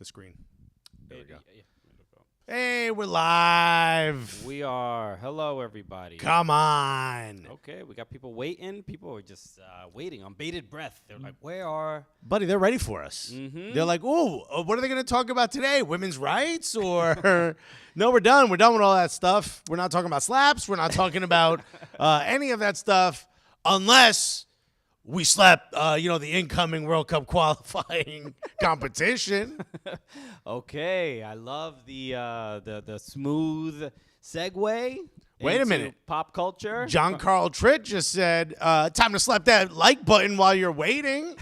the screen. There we go. Yeah. Hey, we're live. We are. Hello, everybody. Come on. Okay, we got people waiting. People are just waiting on bated breath. They're like, where are... Buddy, they're ready for us. Mm-hmm. They're like, ooh, what are they going to talk about today? Women's rights? Or, no, we're done. We're done with all that stuff. We're not talking about slaps. We're not talking about any of that stuff unless we slapped, the incoming World Cup qualifying competition. Okay, I love the smooth segue. Wait a into minute. Pop culture. John Carl Tritt just said, time to slap that like button while you're waiting.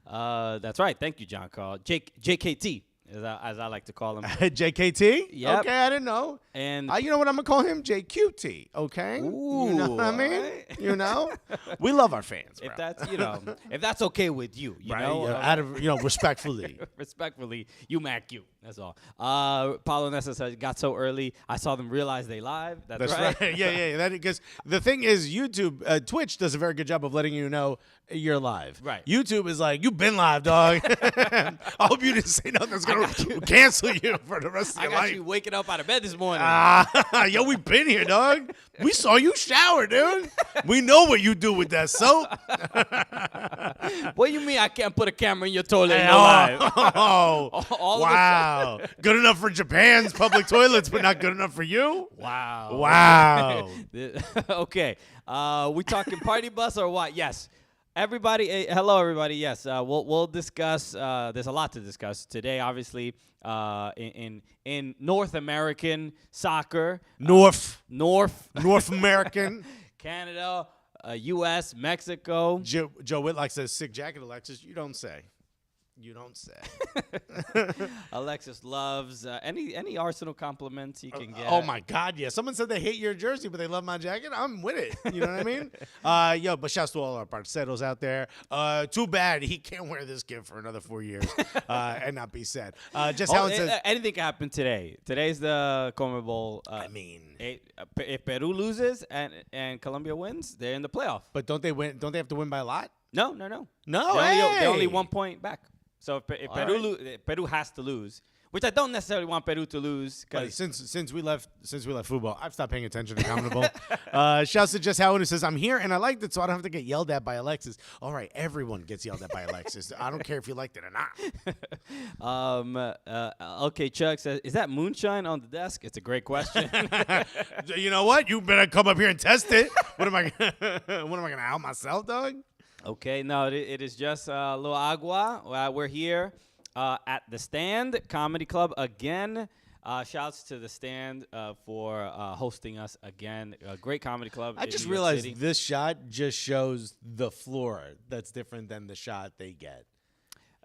That's right. Thank you, John Carl. JKT, as I like to call him. JKT? Yep. Okay, I didn't know. And You know what I'm going to call him? JQT, okay? Ooh, you know what I mean? right. You know? We love our fans, bro. if that's if that's okay with you, right? know, Yeah, out of, respectfully. respectfully, you Mac you. That's all. Paulo Nessa said, got so early, I saw them realize they live. That's right. Yeah. Because the thing is, YouTube, Twitch does a very good job of letting you know you're live. Right. YouTube is like, you've been live, dog. I hope you didn't say nothing that's going to cancel you for the rest of I your got life. you waking up out of bed this morning. Yo, we been here, dog. We saw you shower, dude. We know what you do with that soap. What do you mean I can't put a camera in your toilet and you're live? Oh, All of a wow. Good enough for Japan's public toilets, but not good enough for you? Wow. Wow. Okay. We talking party bus or what? Yes. Everybody, hello, everybody. Yes, we'll discuss. There's a lot to discuss today. Obviously, in North American soccer, North American, American. Canada, U.S., Mexico. Joe Whitlock says, sick jacket, Alexis. You don't say. You don't say. Alexis loves any Arsenal compliments he can get. Oh my God, yeah. Someone said they hate your jersey, but they love my jacket. I'm with it. You know what I mean? But shouts to all our parceros out there. Too bad he can't wear this gift for another 4 years and not be sad. Helen says anything can happen today. Today's the CONMEBOL. If Peru loses and Colombia wins, they're in the playoff. but don't they win? Don't they have to win by a lot? No. No, They're only hey! 1 point back. So if Peru has to lose, which I don't necessarily want Peru to lose, Buddy, because since we left football, I've stopped paying attention to CONMEBOL. Shouts to Just Helen who says, I'm here and I liked it, so I don't have to get yelled at by Alexis. All right, everyone gets yelled at by Alexis. I don't care if you liked it or not. Okay, Chuck says, is that moonshine on the desk? It's a great question. You know what? You better come up here and test it. What am I gonna out myself, dog? Okay, no, it is just a little agua. We're here at the Stand Comedy Club again. Shouts to the Stand for hosting us again. A great comedy club. I just realized this shot just shows the floor that's different than the shot they get.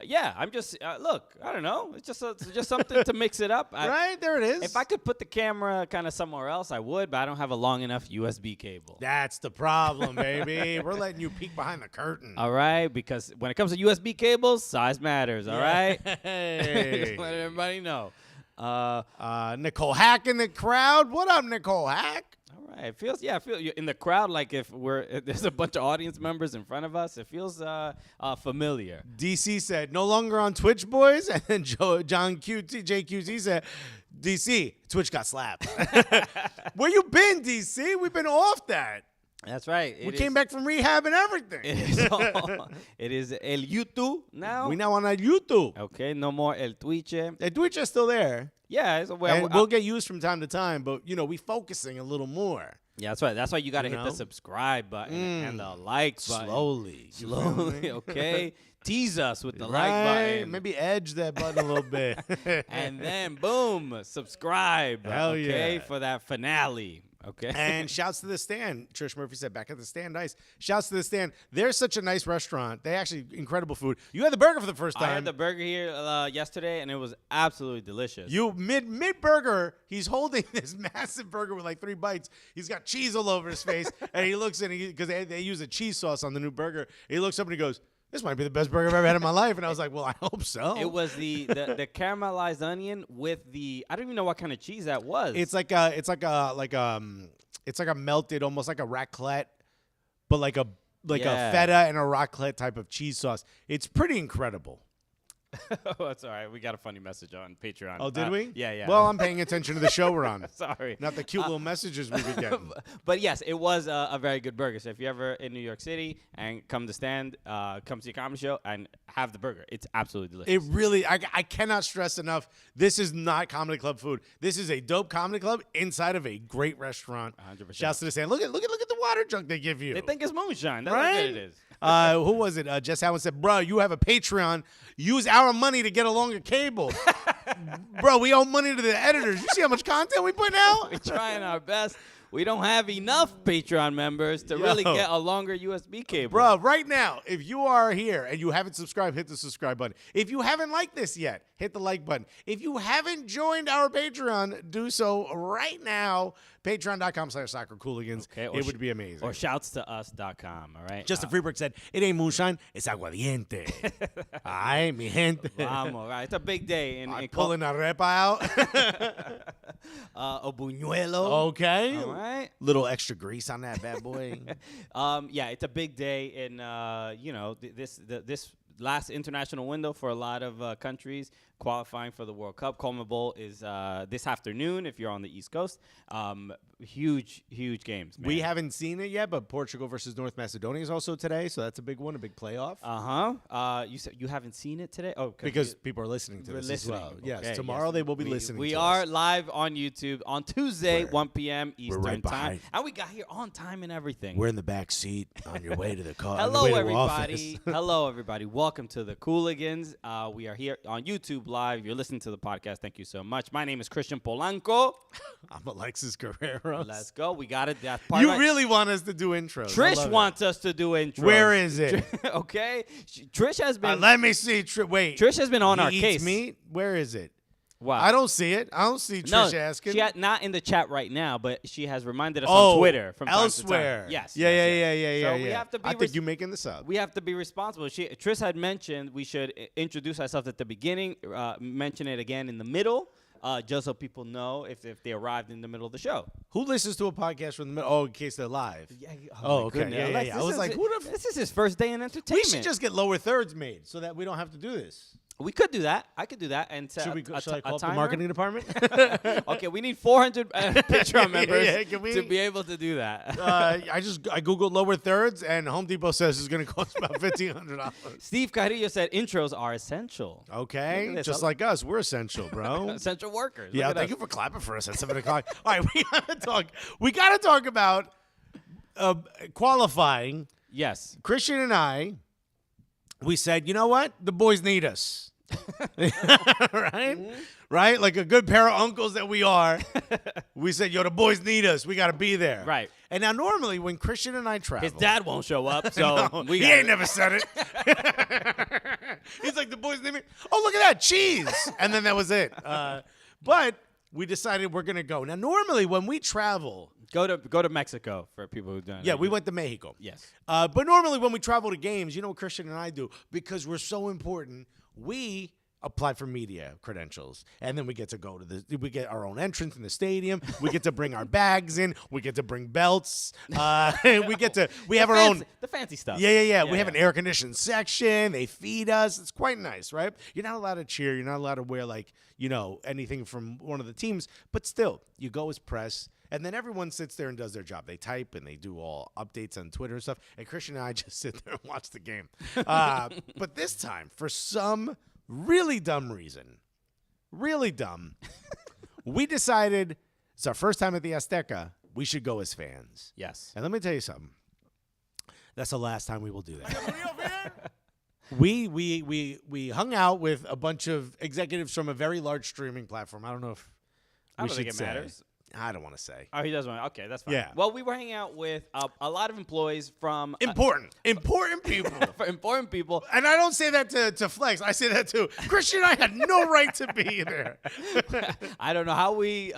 Yeah, I'm just look. I don't know. It's just something to mix it up. Right there it is. If I could put the camera kind of somewhere else, I would, but I don't have a long enough USB cable. That's the problem, baby. We're letting you peek behind the curtain. All right, because when it comes to USB cables, size matters. All right. Hey. Just let everybody know. Nicole Hack in the crowd. What up, Nicole Hack? All right. I feel you're in the crowd, like if there's a bunch of audience members in front of us, it feels familiar. DC said, no longer on Twitch, boys. And then JQT said, DC, Twitch got slapped. Where you been, DC? We've been off that. That's right. We came back from rehab and everything. It is El YouTube now. We now on our YouTube. Okay, no more El Twitch. The Twitch is still there. Yeah, And we'll get used from time to time, but, we focusing a little more. Yeah, that's right. That's why you got to hit the subscribe button and the like button. Slowly. Okay? Tease us with the Right. like button. Maybe edge that button a little bit. And then, boom, subscribe. Hell okay, yeah. for that finale. Okay. And shouts to the Stand. Trish Murphy said, back at the Stand, nice. Shouts to the Stand. They're such a nice restaurant. They actually, incredible food. You had the burger for the first time. I had the burger here yesterday, and it was absolutely delicious. You, mid-burger, he's holding this massive burger with like 3 bites. He's got cheese all over his face. And he looks in, because they use a cheese sauce on the new burger. He looks up and he goes, this might be the best burger I've ever had in my life. And I was like, well, I hope so. It was the caramelized onion with I don't even know what kind of cheese that was. It's like a melted, almost like a raclette, but like a feta and a raclette type of cheese sauce. It's pretty incredible. Oh, it's all right. We got a funny message on Patreon. Oh, did we? Yeah. Well, I'm paying attention to the show we're on. Sorry. Not the cute little messages we be getting. But yes, it was a very good burger. So if you're ever in New York City and come to Stand, come see a comedy show and have the burger. It's absolutely delicious. It really, I cannot stress enough, this is not comedy club food. This is a dope comedy club inside of a great restaurant. 100%. Shouts to the Stand. Look at the water jug they give you. They think it's moonshine. That's Right? how good it is. Who was it? Jess Allen said, bro, you have a Patreon. Use our money to get a longer cable. Bro, we owe money to the editors. You see how much content we put out? We're trying our best. We don't have enough Patreon members to really get a longer USB cable. Bro, right now, if you are here and you haven't subscribed, hit the subscribe button. If you haven't liked this yet, hit the like button. If you haven't joined our Patreon, do so right now. Patreon.com/soccercooligans. Okay, it would be amazing. Or shoutstous.com, all right? Justin Freeberg said, it ain't moonshine, it's aguardiente. Ay, mi gente. Vamos, right? It's a big day. I'm pulling a repa out. A buñuelo. Okay. All right. Little extra grease on that bad boy. Yeah, it's a big day in this last international window for a lot of countries qualifying for the World Cup. CONMEBOL is this afternoon if you're on the East Coast. Huge games, man. We haven't seen it yet, but Portugal versus North Macedonia is also today, so that's a big one, a big playoff. You said you haven't seen it today? Oh, because people are listening to this as well. Okay, Yes, tomorrow they will be listening We to are us. live on YouTube on Tuesday, 1 p.m. we're Eastern right time. behind. And we got here on time and everything. We're in the back seat on your way to the car. Hello, on your way to everybody. office. Hello, everybody. Welcome to the Cooligans. We are here on YouTube Live. You're listening to the podcast. Thank you so much. My name is Chritian Polanco. I'm Alexis Guerrero. Let's go. We got it. That's part You of really want us to do intros. I Trish love wants us to do intros. Where is it? Okay. Trish has been. Let me see. Wait. Trish has been on He our eats case. meat? Where is it? Wow. I don't see it. I don't see Trish asking. She not in the chat right now, but she has reminded us Oh, on Twitter from elsewhere. time to time. Yes. Yeah. So we yeah. have to be I think you're making this up. We have to be responsible. Trish had mentioned we should introduce ourselves at the beginning, mention it again in the middle, just so people know if they arrived in the middle of the show. Who listens to a podcast from the middle? Oh, in case they're live. Yeah, Oh, okay. Yeah. I was like, who the? This is his first day in entertainment. We should just get lower thirds made so that we don't have to do this. We could do that. I could do that and set Should I call up the timer? marketing department? Okay, we need 400 Patreon members Can we- to be able to do that. I googled lower thirds, and Home Depot says it's going to cost about $1,500. Steve Carrillo said intros are essential. Okay, Look at this. just like us, we're essential, bro. Essential workers. Yeah, Look at thank us. you for clapping for us at 7:00. All right, we gotta talk about qualifying. Yes. Chritian and I, we said, you know what? The boys need us. Right? Mm-hmm. Right? Like a good pair of uncles that we are. We said, yo, the boys need us. We got to be there. Right. And now normally when Chritian and I travel. His dad won't show up, so No, we he ain't never said it. He's like, the boys need me. Oh, look at that. Cheese. And then that was it. But we decided we're going to go. Now, normally when we travel. go to Mexico for people who don't. Yeah, we went to Mexico. Yes. But normally when we travel to games, you know what Chritian and I do? Because we're so important, we apply for media credentials. And then we get to go to we get our own entrance in the stadium. We get to bring our bags in. We get to bring belts. We have our own. The fancy stuff. Yeah. We have an air-conditioned section. They feed us. It's quite nice, right? You're not allowed to cheer. You're not allowed to wear, anything from one of the teams. But still, you go as press. And then everyone sits there and does their job. They type and they do all updates on Twitter and stuff. And Chritian and I just sit there and watch the game. But this time, for some really dumb reason, we decided it's our first time at the Azteca. We should go as fans. Yes. And let me tell you something. That's the last time we will do that. We hung out with a bunch of executives from a very large streaming platform. I don't know if I we don't should think it say. matters. I don't want to say. Oh, he does want. Okay, that's fine. Yeah. Well, we were hanging out with a lot of employees from Important people. for important people. And I don't say that to flex. I say that to Chritian and I had no right to be there. I don't know how we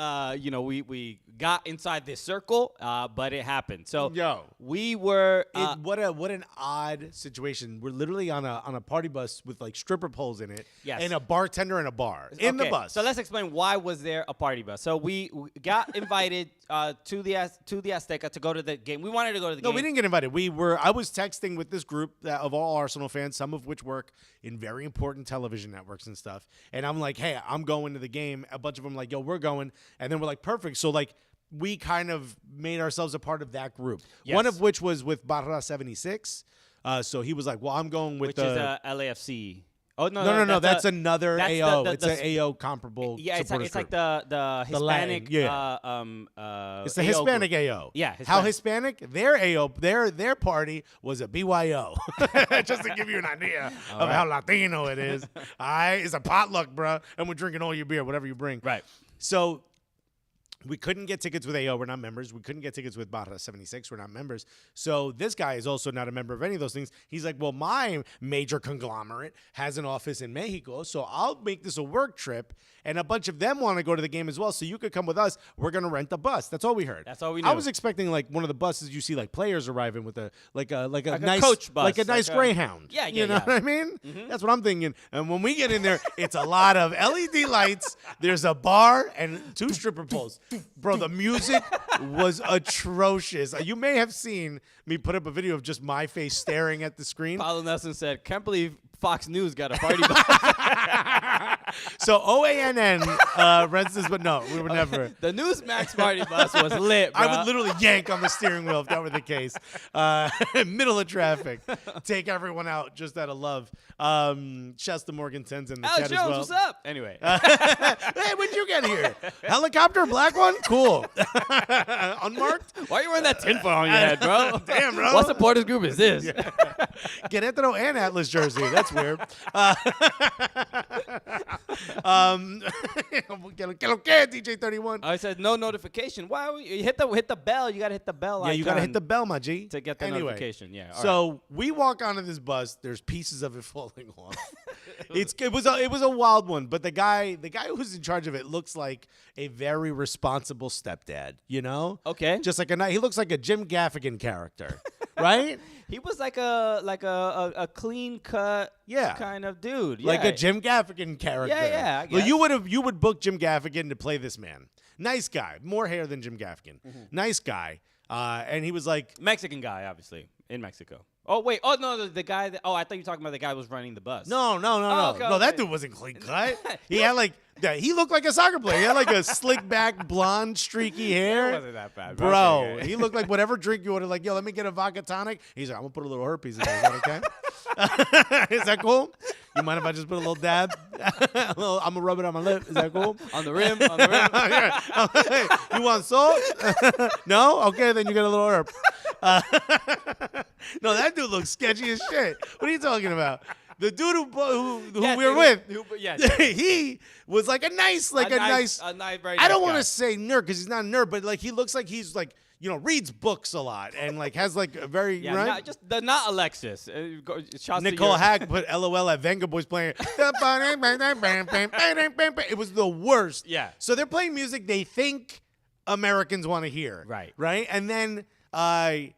got inside this circle, but it happened. So Yo. we were What an odd situation. We're literally on a party bus with like stripper poles in it, Yes. and a bartender in a bar in the bus. So let's explain why was there a party bus. So we got invited to the Azteca to go to the game. We wanted to go to the game. No, we didn't get invited. I was texting with this group of all Arsenal fans, some of which work in very important television networks and stuff. And I'm like, hey, I'm going to the game. A bunch of them like, yo, we're going. And then we're like, perfect. So like, we kind of made ourselves a part of that group. Yes. One of which was with Barra 76. So he was like, well, I'm going with which is LAFC. Oh No. That's another that's AO. the- it's the- an AO comparable. Yeah, it's supporters like group. the Lang, Hispanic. yeah. It's the AO Hispanic group. AO. Yeah, How Hispanic? Their AO, their party was a BYO. Just to give you an idea of how Latino it is. All right, it's a potluck, bro, and we're drinking all your beer, whatever you bring. Right. So we couldn't get tickets with AO. We're not members. We couldn't get tickets with Barra 76. We're not members. So this guy is also not a member of any of those things. He's like, well, my major conglomerate has an office in Mexico, so I'll make this a work trip. And a bunch of them want to go to the game as well, so you could come with us. We're going to rent a bus. That's all we heard. That's all we knew. I was expecting like one of the buses you see like players arriving with a nice coach bus, like a nice Greyhound. Yeah, You know what I mean? That's what I'm thinking. And when we get in there, it's a lot of LED lights. There's a bar and 2 stripper poles. Bro, the music was atrocious. You may have seen me put up a video of just my face staring at the screen. Paulo Nelson said, "Can't believe Fox News got a party bus." So OANN rents this, but no, we were never. The Newsmax party bus was lit, bro. I would literally yank on the steering wheel if that were the case. Middle of traffic. Take everyone out just out of love. Shouts to Morgan Tens in the Alex chat Jones, as well. what's up? Anyway. Hey, when'd you get here? Helicopter, black one? Cool. Unmarked? Why are you wearing that tinfoil on your head, bro? Damn, bro. What supporters group is this? Querétaro and Atlas jersey. That's weird. DJ 31. I said no notification. Why? You hit the bell. You gotta hit the bell. Yeah, you icon gotta hit the bell, my G. to get the Anyway, notification. Yeah. all So we walk onto this bus. There's pieces of it falling off. It was a wild one, but the guy who's in charge of it looks like a very responsible stepdad. You know? Okay. Just like he looks like a Jim Gaffigan character, right? He was like a clean cut kind of dude. Like yeah. a Jim Gaffigan character. Yeah, I Well, guess. you would book Jim Gaffigan to play this man. Nice guy, more hair than Jim Gaffigan. Nice guy, and he was like, Mexican guy, obviously, in Mexico. Oh, wait. Oh, no, the guy that... Oh, I thought you were talking about the guy who was running the bus. no, okay, no, that okay. dude wasn't clean cut. He had like he looked like a soccer player. He had like a slick back, blond, streaky hair. It wasn't that bad. Bro, Okay. he looked like whatever drink you order. Like, yo, let me get a vodka tonic. He's like, I'm gonna put a little herpes in there. Is that okay? Is that cool? You mind if I just put a little dab? I'm gonna rub it on my lip. Is that cool? On the rim. On the rim. Hey, you want salt? No? Okay, then you get a little herb. No, that dude looks sketchy as shit. What are you talking about? The dude who Yes, we were with, yes. he was like a nice, very I nice don't want guy. to say nerd because he's not a nerd, but like he looks like he's like, you know, reads books a lot and like has like a very, Yeah, right? not Alexis. Shouts to Nicole your- Hack put LOL at Venga Boys playing. It was the worst. Yeah. So they're playing music they think Americans want to hear. Right. Right. And then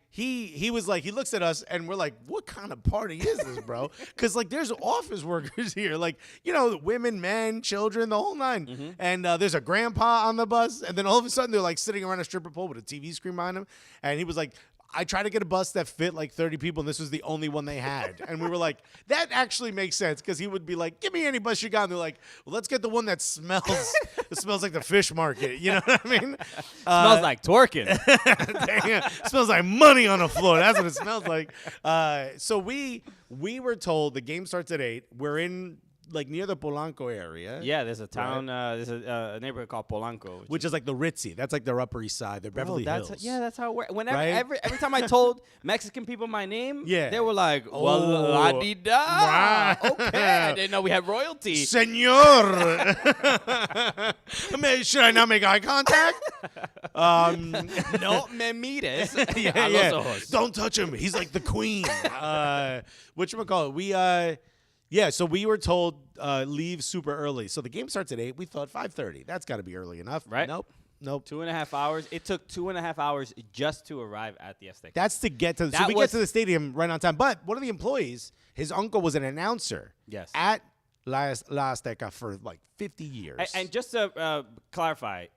he was like, he looks at us and we're like, what kind of party is this, bro? Because like there's office workers here, like, you know, women, men, children, the whole nine. And there's a grandpa on the bus. And then all of a sudden they're like sitting around a stripper pole with a TV screen behind him. And he was like, I tried to get a bus that fit like 30 people, and this was the only one they had. And we were like, that actually makes sense, because he would be like, give me any bus you got. And they're like, well, let's get the one that smells. It smells like the fish market. You know what I mean? Smells like twerking. Damn, smells like money on the floor. That's what it smells like. So we were told the game starts at 8. We're in like near the Polanco area. Yeah, there's a town. There's a neighborhood called Polanco, Which is like the Ritzy. That's like their Upper East Side. They're Beverly Hills. That's how it works. Whenever Right? every time I told Mexican people my name, Yeah. they were like, Oh. "Well, la-di-da." Wow. Okay, I didn't know we had royalty. Senor. Should I not make eye contact? No me mires. Yeah, a yeah. los ojos. Don't touch him. He's like the queen. Whatchamacallit? So we were told leave super early. So the game starts at 8. We thought 5:30. That's got to be early enough. Right. Nope. Nope. 2.5 hours. It took 2.5 hours just to arrive at the Azteca. That's to get to. So we get to the stadium right on time. But one of the employees, his uncle was an announcer. Yes. At La Azteca for like 50 years. And just to clarify,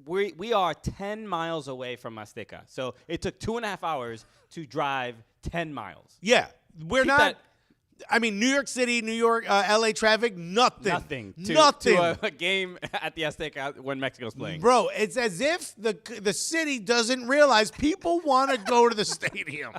we are 10 miles away from Azteca. So it took 2.5 hours to drive 10 miles. Yeah. We're Keep not. that- I mean, New York City, New York, LA traffic, nothing. Nothing to a game at the Azteca when Mexico's playing. Bro, it's as if the city doesn't realize people want to go to the stadium.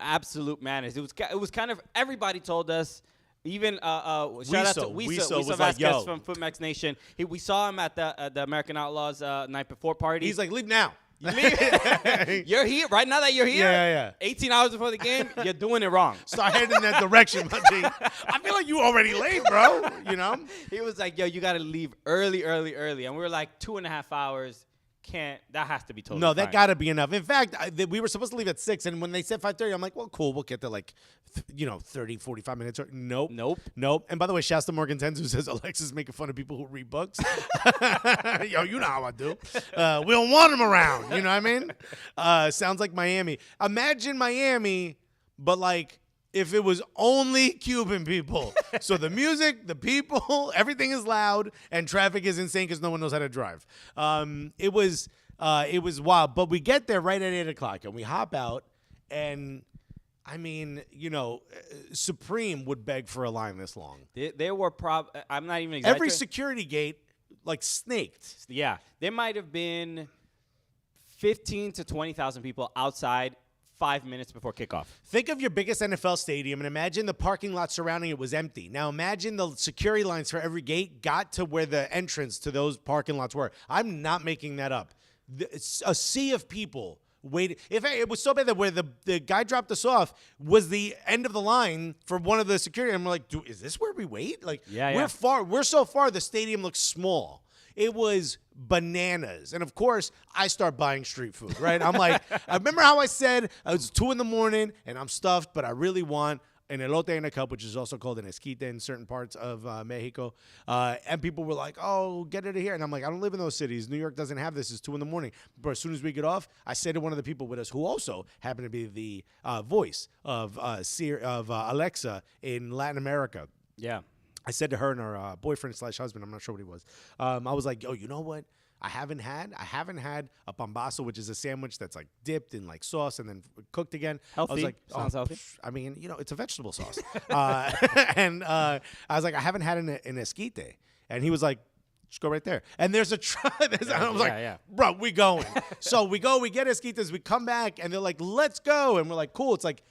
Absolute madness. It was kind of, everybody told us. Even shout out to Wisa was like, Vasquez yo. from FootMex Nation. We saw him at the American Outlaws night before party. He's like, leave now. You're here right now that you're here. Yeah. 18 hours before the game, you're doing it wrong. Start heading in that direction, my G. I feel like you already late, bro. You know? He was like, yo, you got to leave early. And we were like 2.5 hours. That has to be totally No, fine. that got to be enough. In fact, we were supposed to leave at 6, and when they said 5:30, I'm like, well, cool, we'll get there like, 30, 45 minutes. Nope. And by the way, shouts to Morgan Tens, who says Alexis making fun of people who read books. Yo, you know how I do. We don't want them around. You know what I mean? Sounds like Miami. Imagine Miami, but like, if it was only Cuban people. So the music, the people, everything is loud, and traffic is insane because no one knows how to drive. It was wild. But we get there right at 8 o'clock, and we hop out, and I mean, Supreme would beg for a line this long. There were I'm not even exaggerating. Every security gate, like, snaked. Yeah. There might have been 15 to 20,000 people outside 5 minutes before kickoff. Think of your biggest NFL stadium and imagine the parking lot surrounding it was empty. Now imagine the security lines for every gate got to where the entrance to those parking lots were. I'm not making that up. A sea of people waited. It was so bad that where the guy dropped us off was the end of the line for one of the security. And we're like, dude, is this where we wait? Like, we're so far, the stadium looks small. It was bananas. And, of course, I start buying street food, right? I'm like, I remember how I said it was 2 in the morning and I'm stuffed, but I really want an elote in a cup, which is also called an esquite in certain parts of Mexico. And people were like, oh, get it here. And I'm like, I don't live in those cities. New York doesn't have this. It's 2 in the morning. But as soon as we get off, I say to one of the people with us who also happened to be the voice of Alexa in Latin America. Yeah. I said to her and her boyfriend/husband, I'm not sure what he was. I was like, yo, you know what? I haven't had a pambazo, which is a sandwich that's like dipped in like sauce and then cooked again. Healthy. I was like, sounds healthy. I mean, it's a vegetable sauce. And I was like, I haven't had an esquite. And he was like, just go right there. And there's a try. I was like, bro, we going. So we go, we get esquites, we come back, and they're like, let's go. And we're like, cool. It's like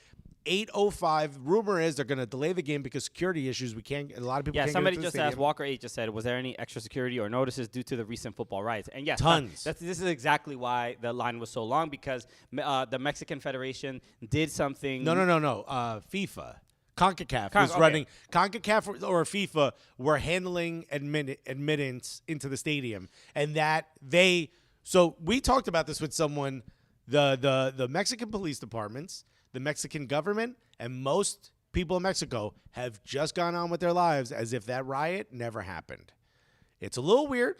8:05. Rumor is they're going to delay the game because security issues. A lot of people can't somebody get into just the asked, stadium. Walker 8 just said, was there any extra security or notices due to the recent football riots? And yes, Tons. This is exactly why the line was so long, because the Mexican Federation did something. No. FIFA. CONCACAF was running. CONCACAF or FIFA were handling admittance into the stadium. And so we talked about this with someone, the Mexican police departments, the Mexican government, and most people in Mexico have just gone on with their lives as if that riot never happened. It's a little weird.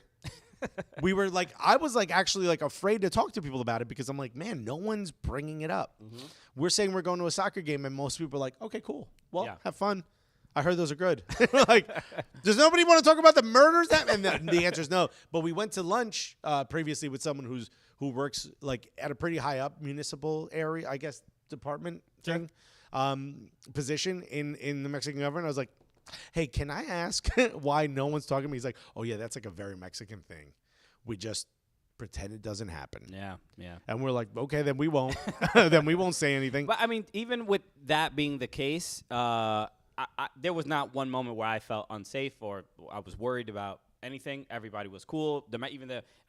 I was actually afraid to talk to people about it because I'm like, man, no one's bringing it up. Mm-hmm. We're saying we're going to a soccer game, and most people are like, okay, cool. Well, have fun. I heard those are good. Like, does nobody want to talk about the murders? And the answer is no. But we went to lunch previously with someone who works at a pretty high up municipal area, I guess, department thing, position in the Mexican government. I was like, hey, can I ask why no one's talking to me? He's like, oh, yeah, that's a very Mexican thing. We just pretend it doesn't happen. Yeah. And we're like, okay, then we won't. Then we won't say anything. But, I mean, even with that being the case, there was not one moment where I felt unsafe or I was worried about anything. Everybody was cool.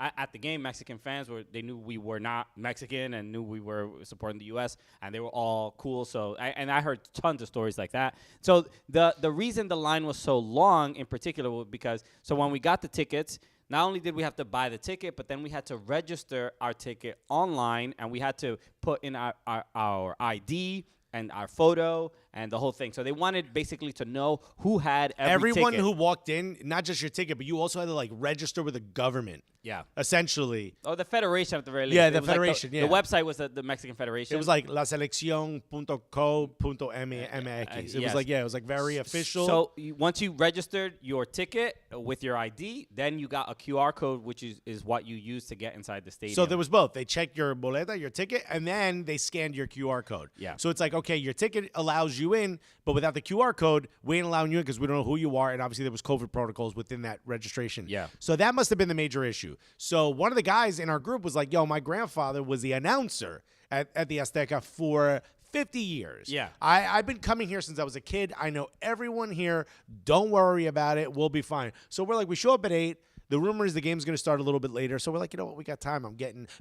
At the game, Mexican fans they knew we were not Mexican and knew we were supporting the U.S. and they were all cool. So I heard tons of stories like that. So the reason the line was so long in particular was because when we got the tickets, not only did we have to buy the ticket, but then we had to register our ticket online and we had to put in our ID and our photo and the whole thing. So they wanted basically to know who had everyone ticket. who walked in, not just your ticket, but you also had to like register with the government. Yeah. Essentially. Oh, the federation at the very least. Yeah, It the was like federation, the yeah. website was the Mexican Federation. It was like laseleccion.co.mx. It was like, yeah, it was like very official. So once you registered your ticket with your ID, then you got a QR code, which is what you use to get inside the stadium. So there was both. They checked your boleta, your ticket, and then they scanned your QR code. Yeah. So it's like, okay, your ticket allows you in, but without the QR code, we ain't allowing you in because we don't know who you are. And obviously there was COVID protocols within that registration. Yeah. So that must have been the major issue. So one of the guys in our group was like, yo, my grandfather was the announcer at the Azteca for 50 years. Yeah. I've been coming here since I was a kid. I know everyone here. Don't worry about it. We'll be fine. So we're like, we show up at 8. The rumor is the game's going to start a little bit later. So we're like, you know what? We got time.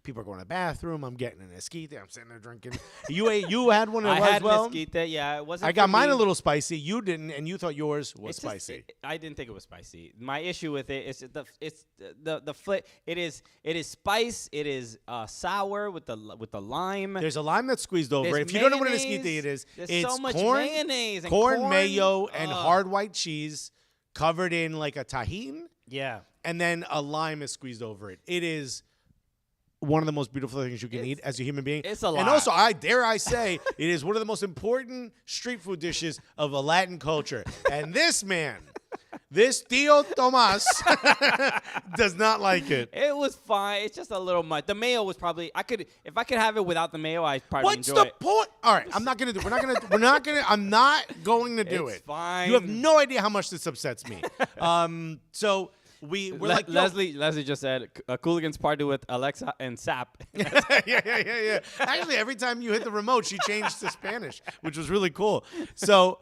People are going to the bathroom. I'm getting an esquite. I'm sitting there drinking. You had one I as had well? an esquite, yeah. It wasn't I got for mine me. a little spicy. You didn't, and you thought yours was It's just- spicy. I didn't think it was spicy. My issue with it is the flip. It is spice. It is sour with the lime. There's a lime that's squeezed over. There's If you don't know what an mayonnaise. esquite is, There's it's so much corn, mayonnaise and corn, mayo, and Ugh. hard white cheese covered in like a tahine. Yeah. And then a lime is squeezed over it. It is one of the most beautiful things you can eat as a human being. It's a And lot. also, I say, it is one of the most important street food dishes of a Latin culture. And this man, this Tío Tomás, does not like it. It was fine. It's just a little much. The mayo was probably if I could have it without the mayo, I'd probably What's enjoy the it. point? All right, I'm not gonna do. I'm not going to do It's it. fine. You have no idea how much this upsets me. So we're like, yo, Leslie just said Cooligans party with Alexa and Sap. yeah. Actually, every time you hit the remote, she changed to Spanish, which was really cool. So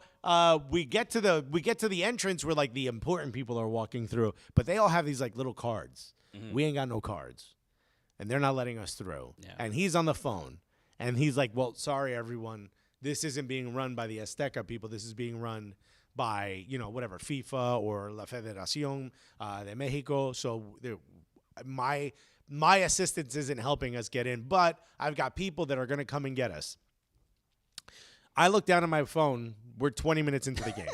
we get to the entrance where like the important people are walking through, but they all have these like little cards. We ain't got no cards, and they're not letting us through. Yeah. And he's on the phone, and he's like, "Well, sorry everyone, this isn't being run by the Azteca people. This is being run by, whatever, FIFA or La Federación de Mexico. So my assistance isn't helping us get in, but I've got people that are going to come and get us." I look down at my phone. We're 20 minutes into the game.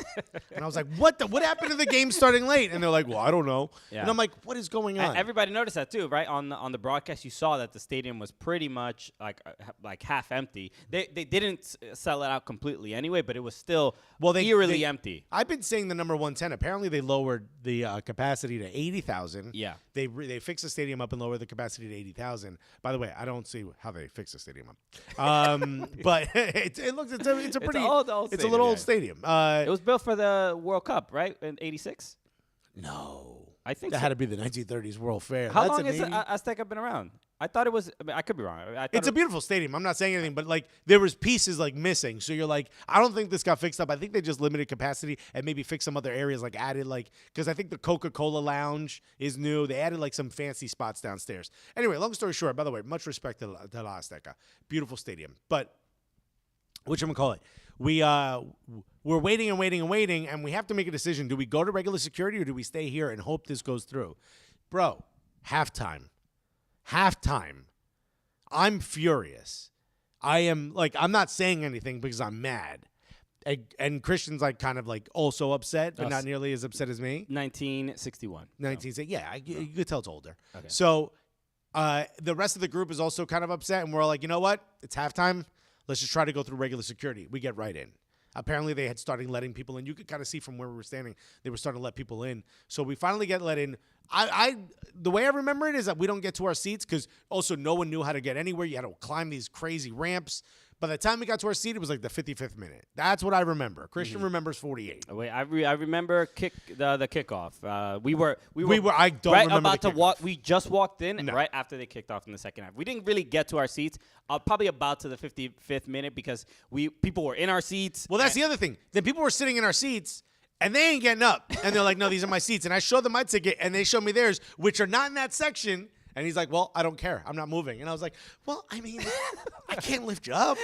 And I was like, what happened to the game starting late? And they're like, well, I don't know. Yeah. And I'm like, what is going on? Everybody noticed that too, right? On the broadcast, you saw that the stadium was pretty much like half empty. They didn't sell it out completely anyway, but it was still eerily empty. I've been saying the number 110. Apparently, they lowered the capacity to 80,000. Yeah. They fixed the stadium up and lowered the capacity to 80,000. By the way, I don't see how they fixed the stadium up. But it's a pretty old it's a stadium, little yeah. old stadium. It was built for the World Cup, right? In '86. No, I think that so. had to be the 1930s World Fair. How That's long an has 80. Azteca been around? I thought it was. I could be wrong. It's a beautiful stadium. I'm not saying anything, but like there was pieces like missing. So you're like, I don't think this got fixed up. I think they just limited capacity and maybe fixed some other areas, like added because I think the Coca-Cola lounge is new. They added like some fancy spots downstairs. Anyway, long story short, by the way, much respect to La Azteca. Beautiful stadium. But whatchamacallit, we're waiting and waiting and waiting, and we have to make a decision. Do we go to regular security or do we stay here and hope this goes through? Bro, halftime. I'm furious. I'm not saying anything because I'm mad. And Christian's like kind of like also upset, but not nearly as upset as me. 1961. 1960. Yeah, you could tell it's older. Okay. So the rest of the group is also kind of upset, and we're all like, you know what? It's halftime. Let's just try to go through regular security. We get right in. Apparently, they had started letting people in. You could kind of see from where we were standing, they were starting to let people in. So we finally get let in. The way I remember it is that we don't get to our seats because also no one knew how to get anywhere. You had to climb these crazy ramps. By the time we got to our seat, it was like the 55th minute. That's what I remember. Christian remembers 48. Wait, I remember the kickoff. We were I don't right remember about the to walk. kickoff. We just walked in No. right after they kicked off in the second half. We didn't really get to our seats. Probably about to the 55th minute because people were in our seats. Well, that's the other thing. Then people were sitting in our seats, and they ain't getting up. And they're like, no, these are my seats. And I showed them my ticket, and they showed me theirs, which are not in that section. And he's like, well, I don't care. I'm not moving. And I was like, well, I mean, I can't lift you up.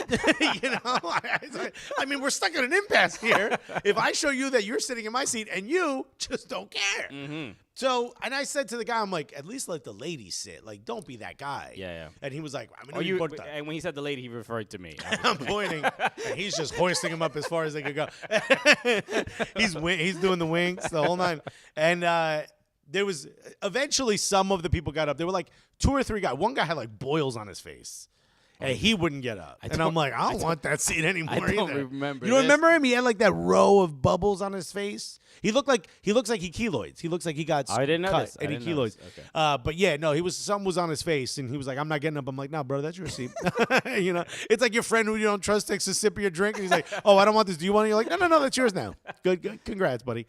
You know, I mean, we're stuck in an impasse here. If I show you that you're sitting in my seat and you just don't care. Mm-hmm. So, and I said to the guy, I'm like, at least let the lady sit. Like, don't be that guy. Yeah. And he was like, I mean, and when he said the lady, he referred to me. I'm pointing, and he's just hoisting him up as far as they could go. He's doing the winks, the whole nine. And there was eventually some of the people got up. There were like 2 or 3 guys. One guy had like boils on his face. And he wouldn't get up. And I'm like, I don't want that seat anymore either. I don't remember You don't remember him? He had like that row of bubbles on his face. He looked like he keloids. He looks like he got I didn't know cut this. and he keloids. Okay. But yeah, no, something was on his face and he was like, I'm not getting up. I'm like, no, bro, that's your seat. You know, it's like your friend who you don't trust takes a sip of your drink and he's like, oh, I don't want this. Do you want it? You're like, no, that's yours now. Good. Congrats, buddy.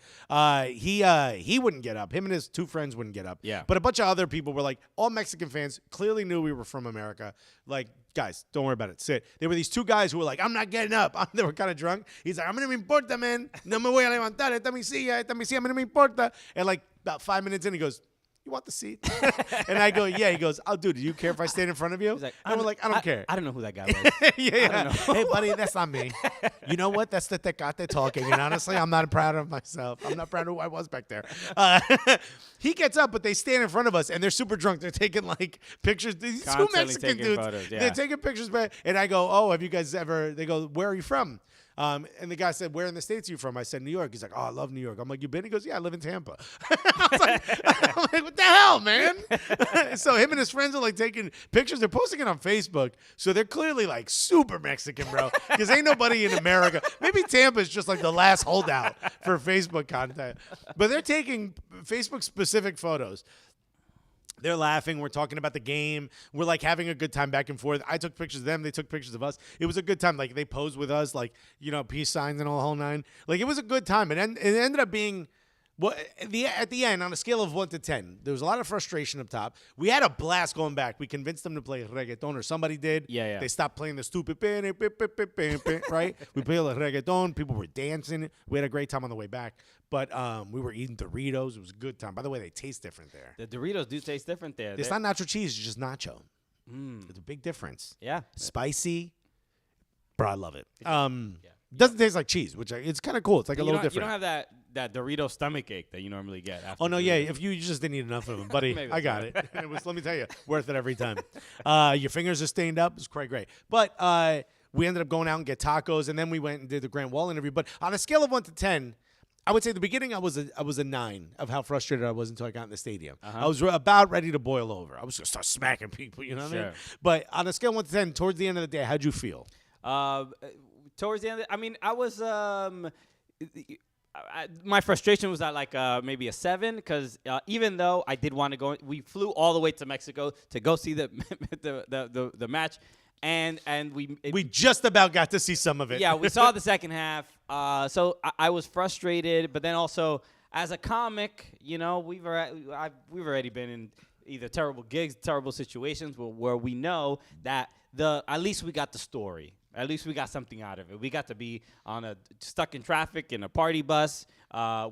He wouldn't get up. Him and his 2 friends wouldn't get up. Yeah. But a bunch of other people were like, all Mexican fans clearly knew we were from America. Like, guys, don't worry about it. Sit. There were these 2 guys who were like, I'm not getting up. They were kind of drunk. He's like, a mí no me importa, man. No me voy a levantar. Esta mi silla, a mí no me importa. And like about 5 minutes in, he goes, you want the seat? And I go, yeah. He goes, oh, dude, do you care if I stand in front of you? He's like, and we're like, I don't care. I don't know who that guy was. Yeah. Hey, buddy, that's not me. You know what? That's the Tecate talking. And honestly, I'm not proud of myself. I'm not proud of who I was back there. He gets up, but they stand in front of us, and they're super drunk. They're taking, like, pictures. These 2 Mexican dudes. Photos, yeah. They're taking pictures back. And I go, oh, have you guys ever? They go, where are you from? And the guy said, where in the States are you from? I said, New York. He's like, oh, I love New York. I'm like, you been? He goes, yeah, I live in Tampa. I was like, what the hell, man? So him and his friends are like taking pictures. They're posting it on Facebook. So they're clearly like super Mexican, bro. Because ain't nobody in America. Maybe Tampa is just like the last holdout for Facebook content. But they're taking Facebook-specific photos. They're laughing. We're talking about the game. We're like having a good time back and forth. I took pictures of them. They took pictures of us. It was a good time. Like they posed with us, like, you know, peace signs and all the whole 9. Like it was a good time. And it ended up being, well, at the end, on a scale of 1 to 10, there was a lot of frustration up top. We had a blast going back. We convinced them to play reggaeton, or somebody did. Yeah. They stopped playing the stupid, right? We played the reggaeton. People were dancing. We had a great time on the way back. But we were eating Doritos. It was a good time. By the way, they taste different there. The Doritos do taste different there. It's not nacho cheese. It's just nacho. It's a big difference. Yeah. Spicy. Bro, I love it. Doesn't taste like cheese, which it's kind of cool. It's like a little different. You don't have that Dorito stomach ache that you normally get. After If you just didn't eat enough of them, buddy, I got it. It was, let me tell you, worth it every time. Your fingers are stained up. It's quite great. But we ended up going out and get tacos, and then we went and did the Grant Wall interview. But on a scale of 1 to 10, I would say at the beginning I was a 9 of how frustrated I was until I got in the stadium. I was about ready to boil over. I was going to start smacking people, you know what I mean? But on a scale of 1 to 10, towards the end of the day, how'd you feel? Towards the end, I was my frustration was at like maybe a 7 because even though I did want to go, we flew all the way to Mexico to go see the match. And we just about got to see some of it. Yeah, we saw the second half. So I was frustrated, but then also as a comic, you know, we've already been in either terrible gigs, terrible situations where we know that at least we got the story. At least we got something out of it. We got to be stuck in traffic in a party bus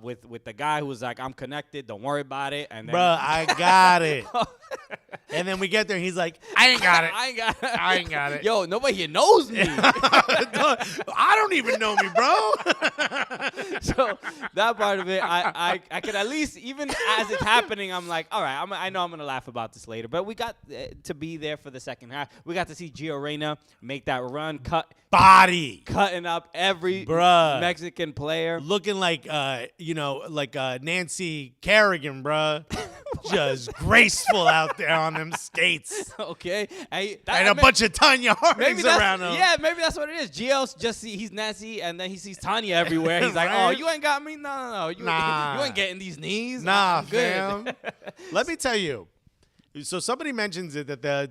with the guy who was like, I'm connected, don't worry about it. And then, bruh, I got it. And then we get there, and he's like, I ain't got it. I ain't got it. it. Yo, nobody here knows me. I don't even know me, bro. So that part of it, I could at least, even as it's happening, I'm like, all right, I know I'm going to laugh about this later. But we got to be there for the second half. We got to see Gio Reyna make that run, cutting up every Mexican player. Looking like, Nancy Kerrigan, bruh. Just graceful out there on them skates. Okay. And a bunch of Tanya Hardings around him. Yeah, maybe that's what it is. Gio's he's Nancy, and then he sees Tanya everywhere. He's like, oh, you ain't got me? No. You ain't getting these knees. Nah, I'm good. fam. Let me tell you. So somebody mentions it that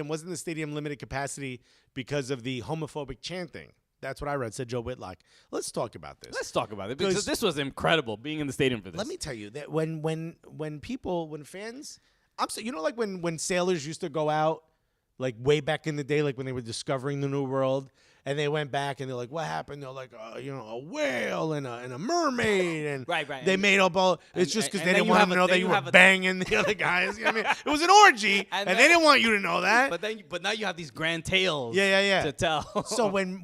wasn't the stadium limited capacity because of the homophobic chanting. That's what I read, said Joe Whitlock. Let's talk about this. Let's talk about it because this was incredible being in the stadium for this. Let me tell you that when fans, like when sailors used to go out, like way back in the day, like when they were discovering the New World, And they went back and they're like, what happened? They're like, a whale and a mermaid. And Right. they made up all. It's just because they didn't want to know that you were banging the other guys. You know what I mean? It was an orgy, and they didn't want you to know that. But now you have these grand tales. Yeah. To tell. So when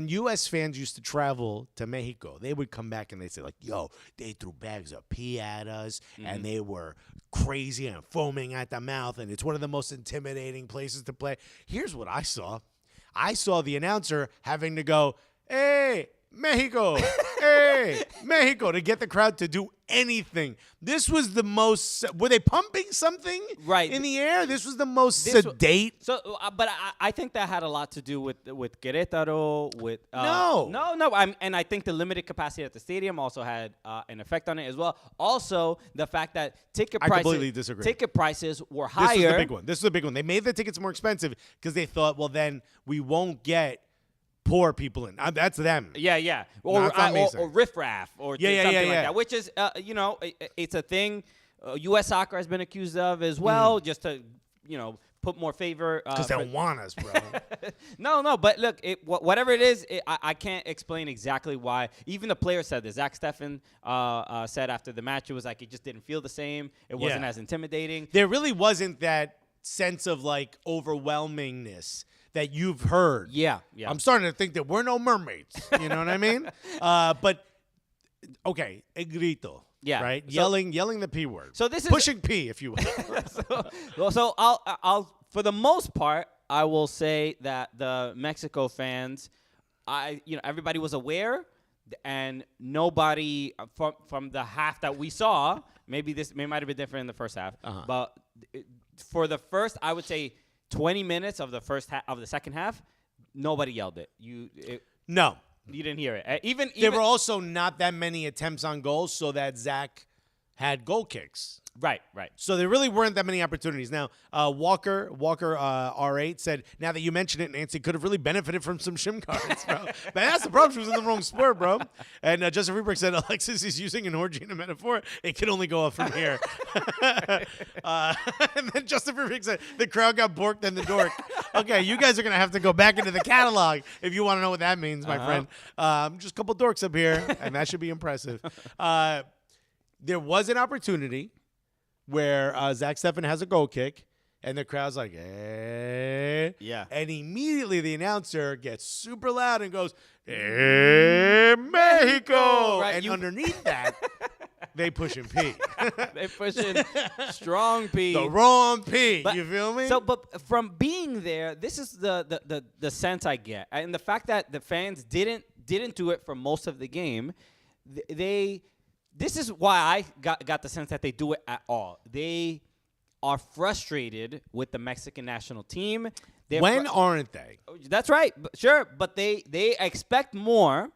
U.S. fans used to travel to Mexico, they would come back and they'd say, like, yo, they threw bags of pee at us, and they were crazy and foaming at the mouth, and it's one of the most intimidating places to play. Here's what I saw. I saw the announcer having to go, hey, Mexico, hey, Mexico, to get the crowd to do anything. This was the most, were they pumping something in the air? This was the most sedate. But I think that had a lot to do with Querétaro, and I think the limited capacity at the stadium also had an effect on it as well. Also, the fact that ticket completely disagree. Ticket prices were higher. This was the big one. This was the big one. They made the tickets more expensive because they thought, well, then we won't get poor people in. That's them. Yeah. Or riffraff or something like that, which is, it's a thing U.S. soccer has been accused of as well, just to, put more favor. Because they don't want us, bro. No, but look, whatever it is, I can't explain exactly why. Even the player said this. Zach Steffen said after the match, it was like it just didn't feel the same. It wasn't as intimidating. There really wasn't that sense of, like, overwhelmingness that you've heard. Yeah. I'm starting to think that we're no mermaids. You know what I mean? But, okay, el grito. Yeah. Right? Yelling the P word. So this is pushing P, if you will. so I'll for the most part, I will say that the Mexico fans, everybody was aware, and nobody from the half that we saw, maybe might have been different in the first half, but for the first, I would say, 20 minutes of the first half of the second half, nobody yelled it. No. You didn't hear it. Even there were also not that many attempts on goals, so that Zach had goal kicks. Right. So there really weren't that many opportunities. Now, Walker R8 said, now that you mention it, Nancy could have really benefited from some shim cards, bro. But that's the problem. She was in the wrong sport, bro. And Justin Freeberg said, Alexis is using an orgy in a metaphor. It can only go up from here. And then Justin Freeberg said, the crowd got borked and the dork. Okay, you guys are going to have to go back into the catalog if you want to know what that means, my friend. Just a couple dorks up here, and that should be impressive. There was an opportunity where Zach Steffen has a goal kick, and the crowd's like, hey. Yeah. And immediately the announcer gets super loud and goes, hey, Mexico. Right, and underneath that, they push in P. They push in strong P. The wrong P. You feel me? So, but from being there, this is the sense I get. And the fact that the fans didn't do it for most of the game, this is why I got the sense that they do it at all. They are frustrated with the Mexican national team. When aren't they? That's right. Sure. But they expect more.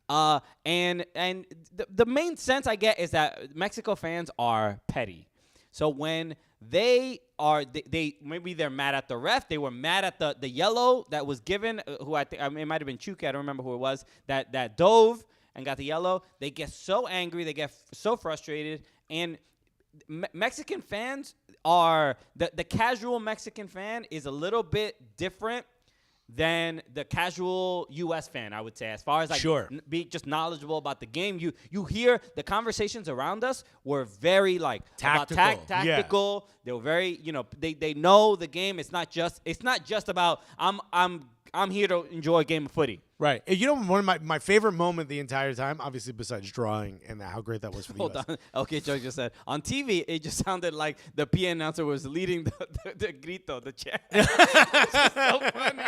And the main sense I get is that Mexico fans are petty. So when they maybe they're mad at the ref. They were mad at the yellow that was given, who it might have been Chuka. I don't remember who it was, that dove and got the yellow. They get so angry. They get so frustrated. And Mexican fans are the casual Mexican fan is a little bit different than the casual U.S. fan, I would say, as far as be just knowledgeable about the game. You hear the conversations around us were very tactical. Tactical. Yeah. They were very, they know the game. It's not just about I'm here to enjoy a game of footy. Right. One of my favorite moment the entire time, obviously besides drawing and how great that was for the Hold US. on. Okay, Joe just said, on TV, it just sounded like the PA announcer was leading the grito, the chant. So funny.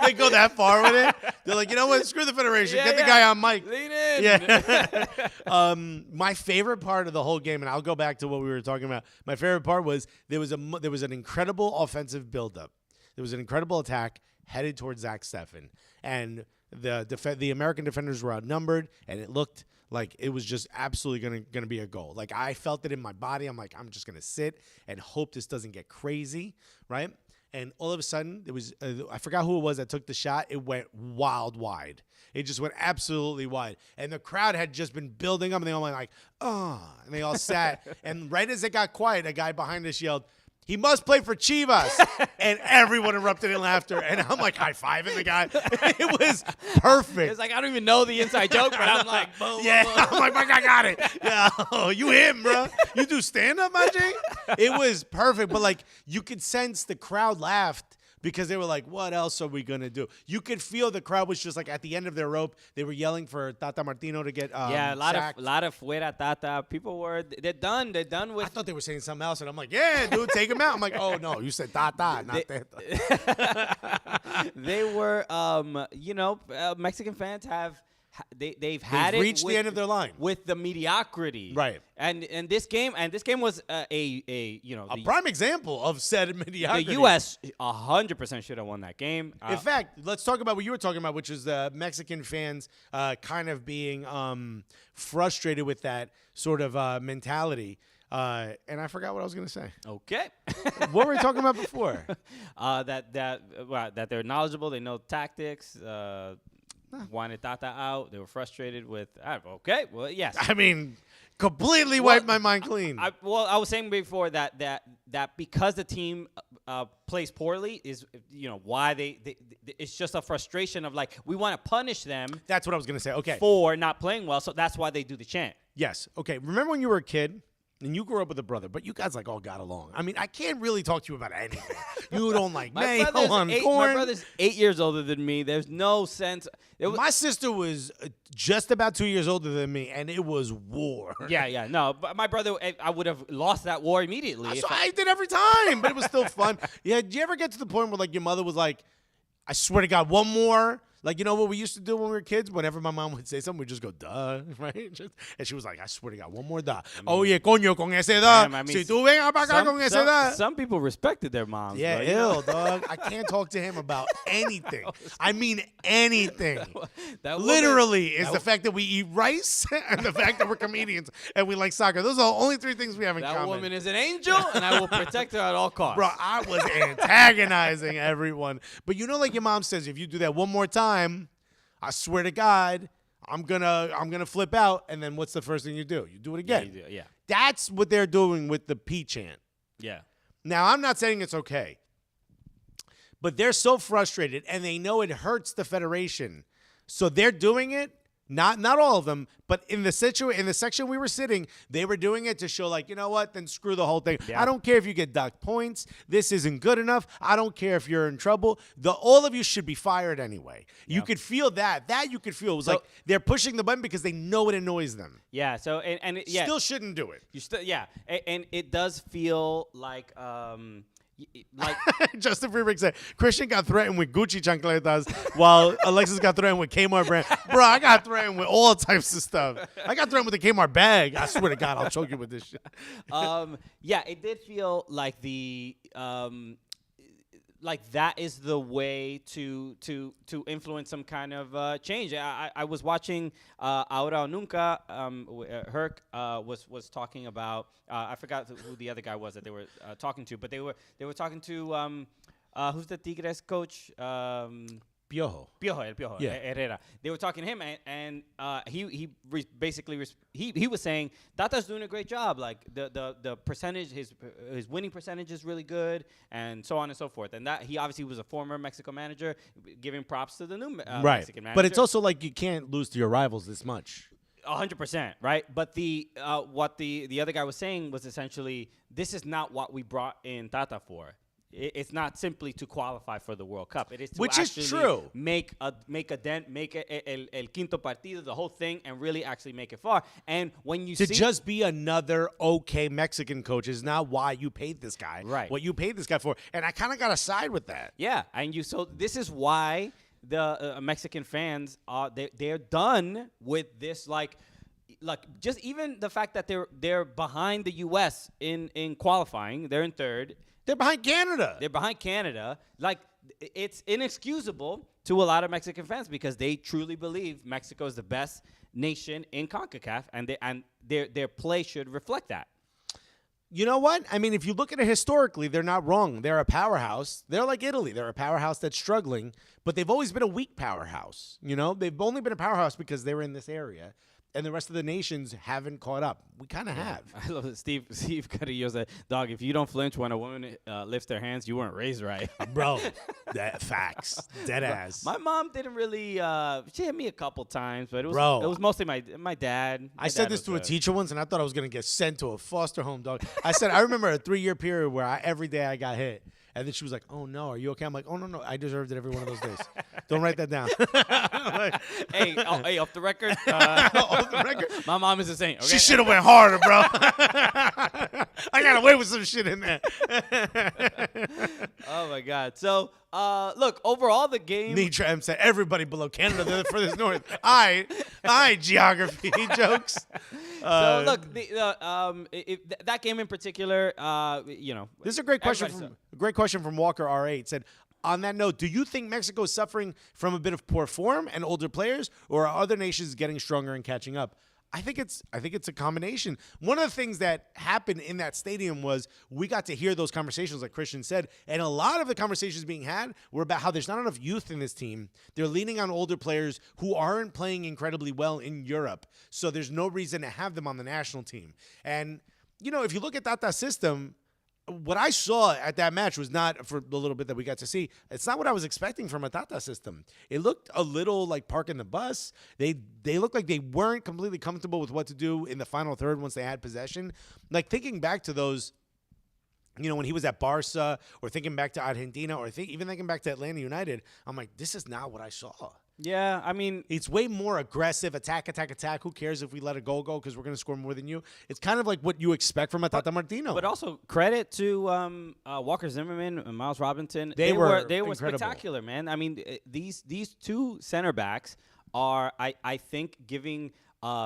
They go that far with it. They're like, you know what? Screw the Federation. Get the guy on mic. Lean in. Yeah. My favorite part of the whole game, and I'll go back to what we were talking about. My favorite part was there was an incredible offensive buildup. There was an incredible attack headed towards Zach Steffen. And the American defenders were outnumbered, and it looked like it was just absolutely gonna be a goal. Like, I felt it in my body. I'm like, I'm just gonna sit and hope this doesn't get crazy, right? And all of a sudden, there was I forgot who it was that took the shot. It went wide. It just went absolutely wide. And the crowd had just been building up, and they all went like, oh, and they all sat. And right as it got quiet, a guy behind us yelled, he must play for Chivas. And everyone erupted in laughter. And I'm like high-fiving the guy. It was perfect. It's like, I don't even know the inside joke, but I'm like, boom. Yeah, boom. I'm like, I got it. Yeah, oh, you him, bro. You do stand-up, my G? It was perfect. But, like, you could sense the crowd laughed because they were like, what else are we going to do? You could feel the crowd was just like at the end of their rope. They were yelling for Tata Martino to get Yeah, sacked. a lot of fuera tata. People they're done. They're done with. I thought they were saying something else, and I'm like, yeah, dude, take him out. I'm like, oh, no, you said Tata, not Tata. They were, Mexican fans they've had it reached the end of their line with the mediocrity, right? And this game was a prime example of said mediocrity. The U.S. 100% should have won that game. In fact, let's talk about what you were talking about, which is the Mexican fans kind of being frustrated with that sort of mentality. And I forgot what I was going to say. Okay. What were we talking about before? That they're knowledgeable. They know tactics. Wanted Tata out. They were frustrated with. Okay. Well, yes. I mean, completely wiped my mind clean. I was saying before that because the team plays poorly is why they it's just a frustration of like we want to punish them. That's what I was going to say. Okay. For not playing well, so that's why they do the chant. Yes. Okay. Remember when you were a kid? And you grew up with a brother, but you guys like all got along. I mean, I can't really talk to you about anything. You don't like mayo on corn. My brother's 8 years older than me. There's no sense. My sister was just about 2 years older than me, and it was war. Yeah. No, but my brother, I would have lost that war immediately. So I did every time, but it was still fun. Yeah. Did you ever get to the point where like your mother was like, I swear to God, one more? Like, you know what we used to do when we were kids? Whenever my mom would say something, we'd just go, duh, right? And she was like, I swear to God, one more duh. Oye, coño, con ese duh. Si tú vengas para acá con ese duh. Some people respected their moms. Yeah, ill, dog. I can't talk to him about anything. I mean anything. Literally is the fact that we eat rice and the fact that we're comedians and we like soccer. Those are the only three things we have in common. That woman is an angel, and I will protect her at all costs. Bro, I was antagonizing everyone. But like your mom says, if you do that one more time, I swear to God, I'm gonna flip out. And then what's the first thing you do? You do it again. Yeah, you do, yeah. That's what they're doing with the P chant. Yeah. Now, I'm not saying it's okay, but they're so frustrated, and they know it hurts the federation. So they're doing it. Not all of them, but in the section we were sitting, they were doing it to show like, you know what, then screw the whole thing. Yeah. I don't care if you get docked points. This isn't good enough. I don't care if you're in trouble. All of you should be fired anyway. Yeah. You could feel that. That you could feel. It was like they're pushing the button because they know it annoys them. Yeah. So and yeah, still shouldn't do it. You still and it does feel like Justin Freeberg said Chritian got threatened with Gucci chancletas while Alexis got threatened with Kmart brand. Bro, I got threatened with all types of stuff. I got threatened with the Kmart bag. I swear to God, I'll choke you with this shit. Yeah, it did feel like like that is the way to influence some kind of change. I was watching Ahora o Nunca. Herc was talking about. I forgot who the other guy was that they were talking to, but they were talking to who's the Tigres coach? Piojo, El Piojo, yeah. Herrera. They were talking to him, and he basically he was saying Tata's doing a great job. Like the percentage, his winning percentage is really good, and so on and so forth. And that he obviously was a former Mexico manager, giving props to the new Mexican manager. But it's also like you can't lose to your rivals this much. 100%, right? But what the other guy was saying was essentially this is not what we brought in Tata for. It's not simply to qualify for the World Cup. It is to Which is true. Make a dent, make el quinto partido, the whole thing, and really actually make it far. And when you to just be another okay Mexican coach is not why you paid this guy. Right. What you paid this guy for, and I kind of got to side with that. Yeah, and so this is why the Mexican fans they're done with this like just even the fact that they're behind the U.S. in qualifying. They're in third. They're behind Canada. They're behind Canada. Like, it's inexcusable to a lot of Mexican fans because they truly believe Mexico is the best nation in CONCACAF, and their play should reflect that. You know what? I mean, if you look at it historically, they're not wrong. They're a powerhouse. They're like Italy. They're a powerhouse that's struggling, but they've always been a weak powerhouse. They've only been a powerhouse because they were in this area. and the rest of the nations haven't caught up. We kind of have. I love it. Steve Carrillo said, "Dog, if you don't flinch when a woman lifts their hands, you weren't raised right." Bro, that facts. Dead ass. My mom didn't really. She hit me a couple times, but it was Bro. it was mostly my dad. I said this to a teacher once, and I thought I was going to get sent to a foster home, dog. I said, I remember a 3-year period where every day I got hit. And then she was like, "Oh, no, are you okay?" I'm like, "Oh, no. I deserved it every one of those days." Don't write that down. Hey, off the record. Off the record? My mom is the same. Okay? She should have went harder, bro. I got away with some shit in there. Oh, my God. So, look, overall, the game. Nitram said, everybody below Canada, they're the furthest north. I geography jokes. So, look, that game in particular, This is a great question from Walker R8. Said, on that note, do you think Mexico is suffering from a bit of poor form and older players, or are other nations getting stronger and catching up? I think it's a combination. One of the things that happened in that stadium was we got to hear those conversations, like Chritian said, and a lot of the conversations being had were about how there's not enough youth in this team. They're leaning on older players who aren't playing incredibly well in Europe, so there's no reason to have them on the national team. And if you look at that system, what I saw at that match was not, for the little bit that we got to see, it's not what I was expecting from a Tata system. It looked a little like parking the bus. They looked like they weren't completely comfortable with what to do in the final third once they had possession. Like thinking back to those, when he was at Barca, or thinking back to Argentina, or even thinking back to Atlanta United, I'm like, this is not what I saw. Yeah, I mean, it's way more aggressive, attack. Who cares if we let a goal go because we're going to score more than you? It's kind of like what you expect from a Tata Martino. But also credit to Walker Zimmerman and Miles Robinson. They were spectacular, man. I mean, these two center backs are, I think, giving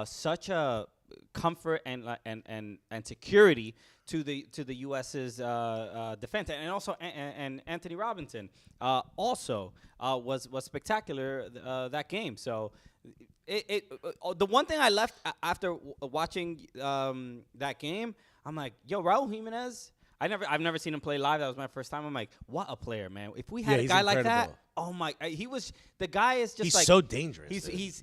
such a comfort and security to the U.S.'s defense, and also and Anthony Robinson also was spectacular that game. So the one thing I left after watching that game, I'm like, yo, Raul Jimenez. I've never seen him play live. That was my first time. I'm like, what a player, man! If we had a guy like that, oh my, the guy is just he's so dangerous. He's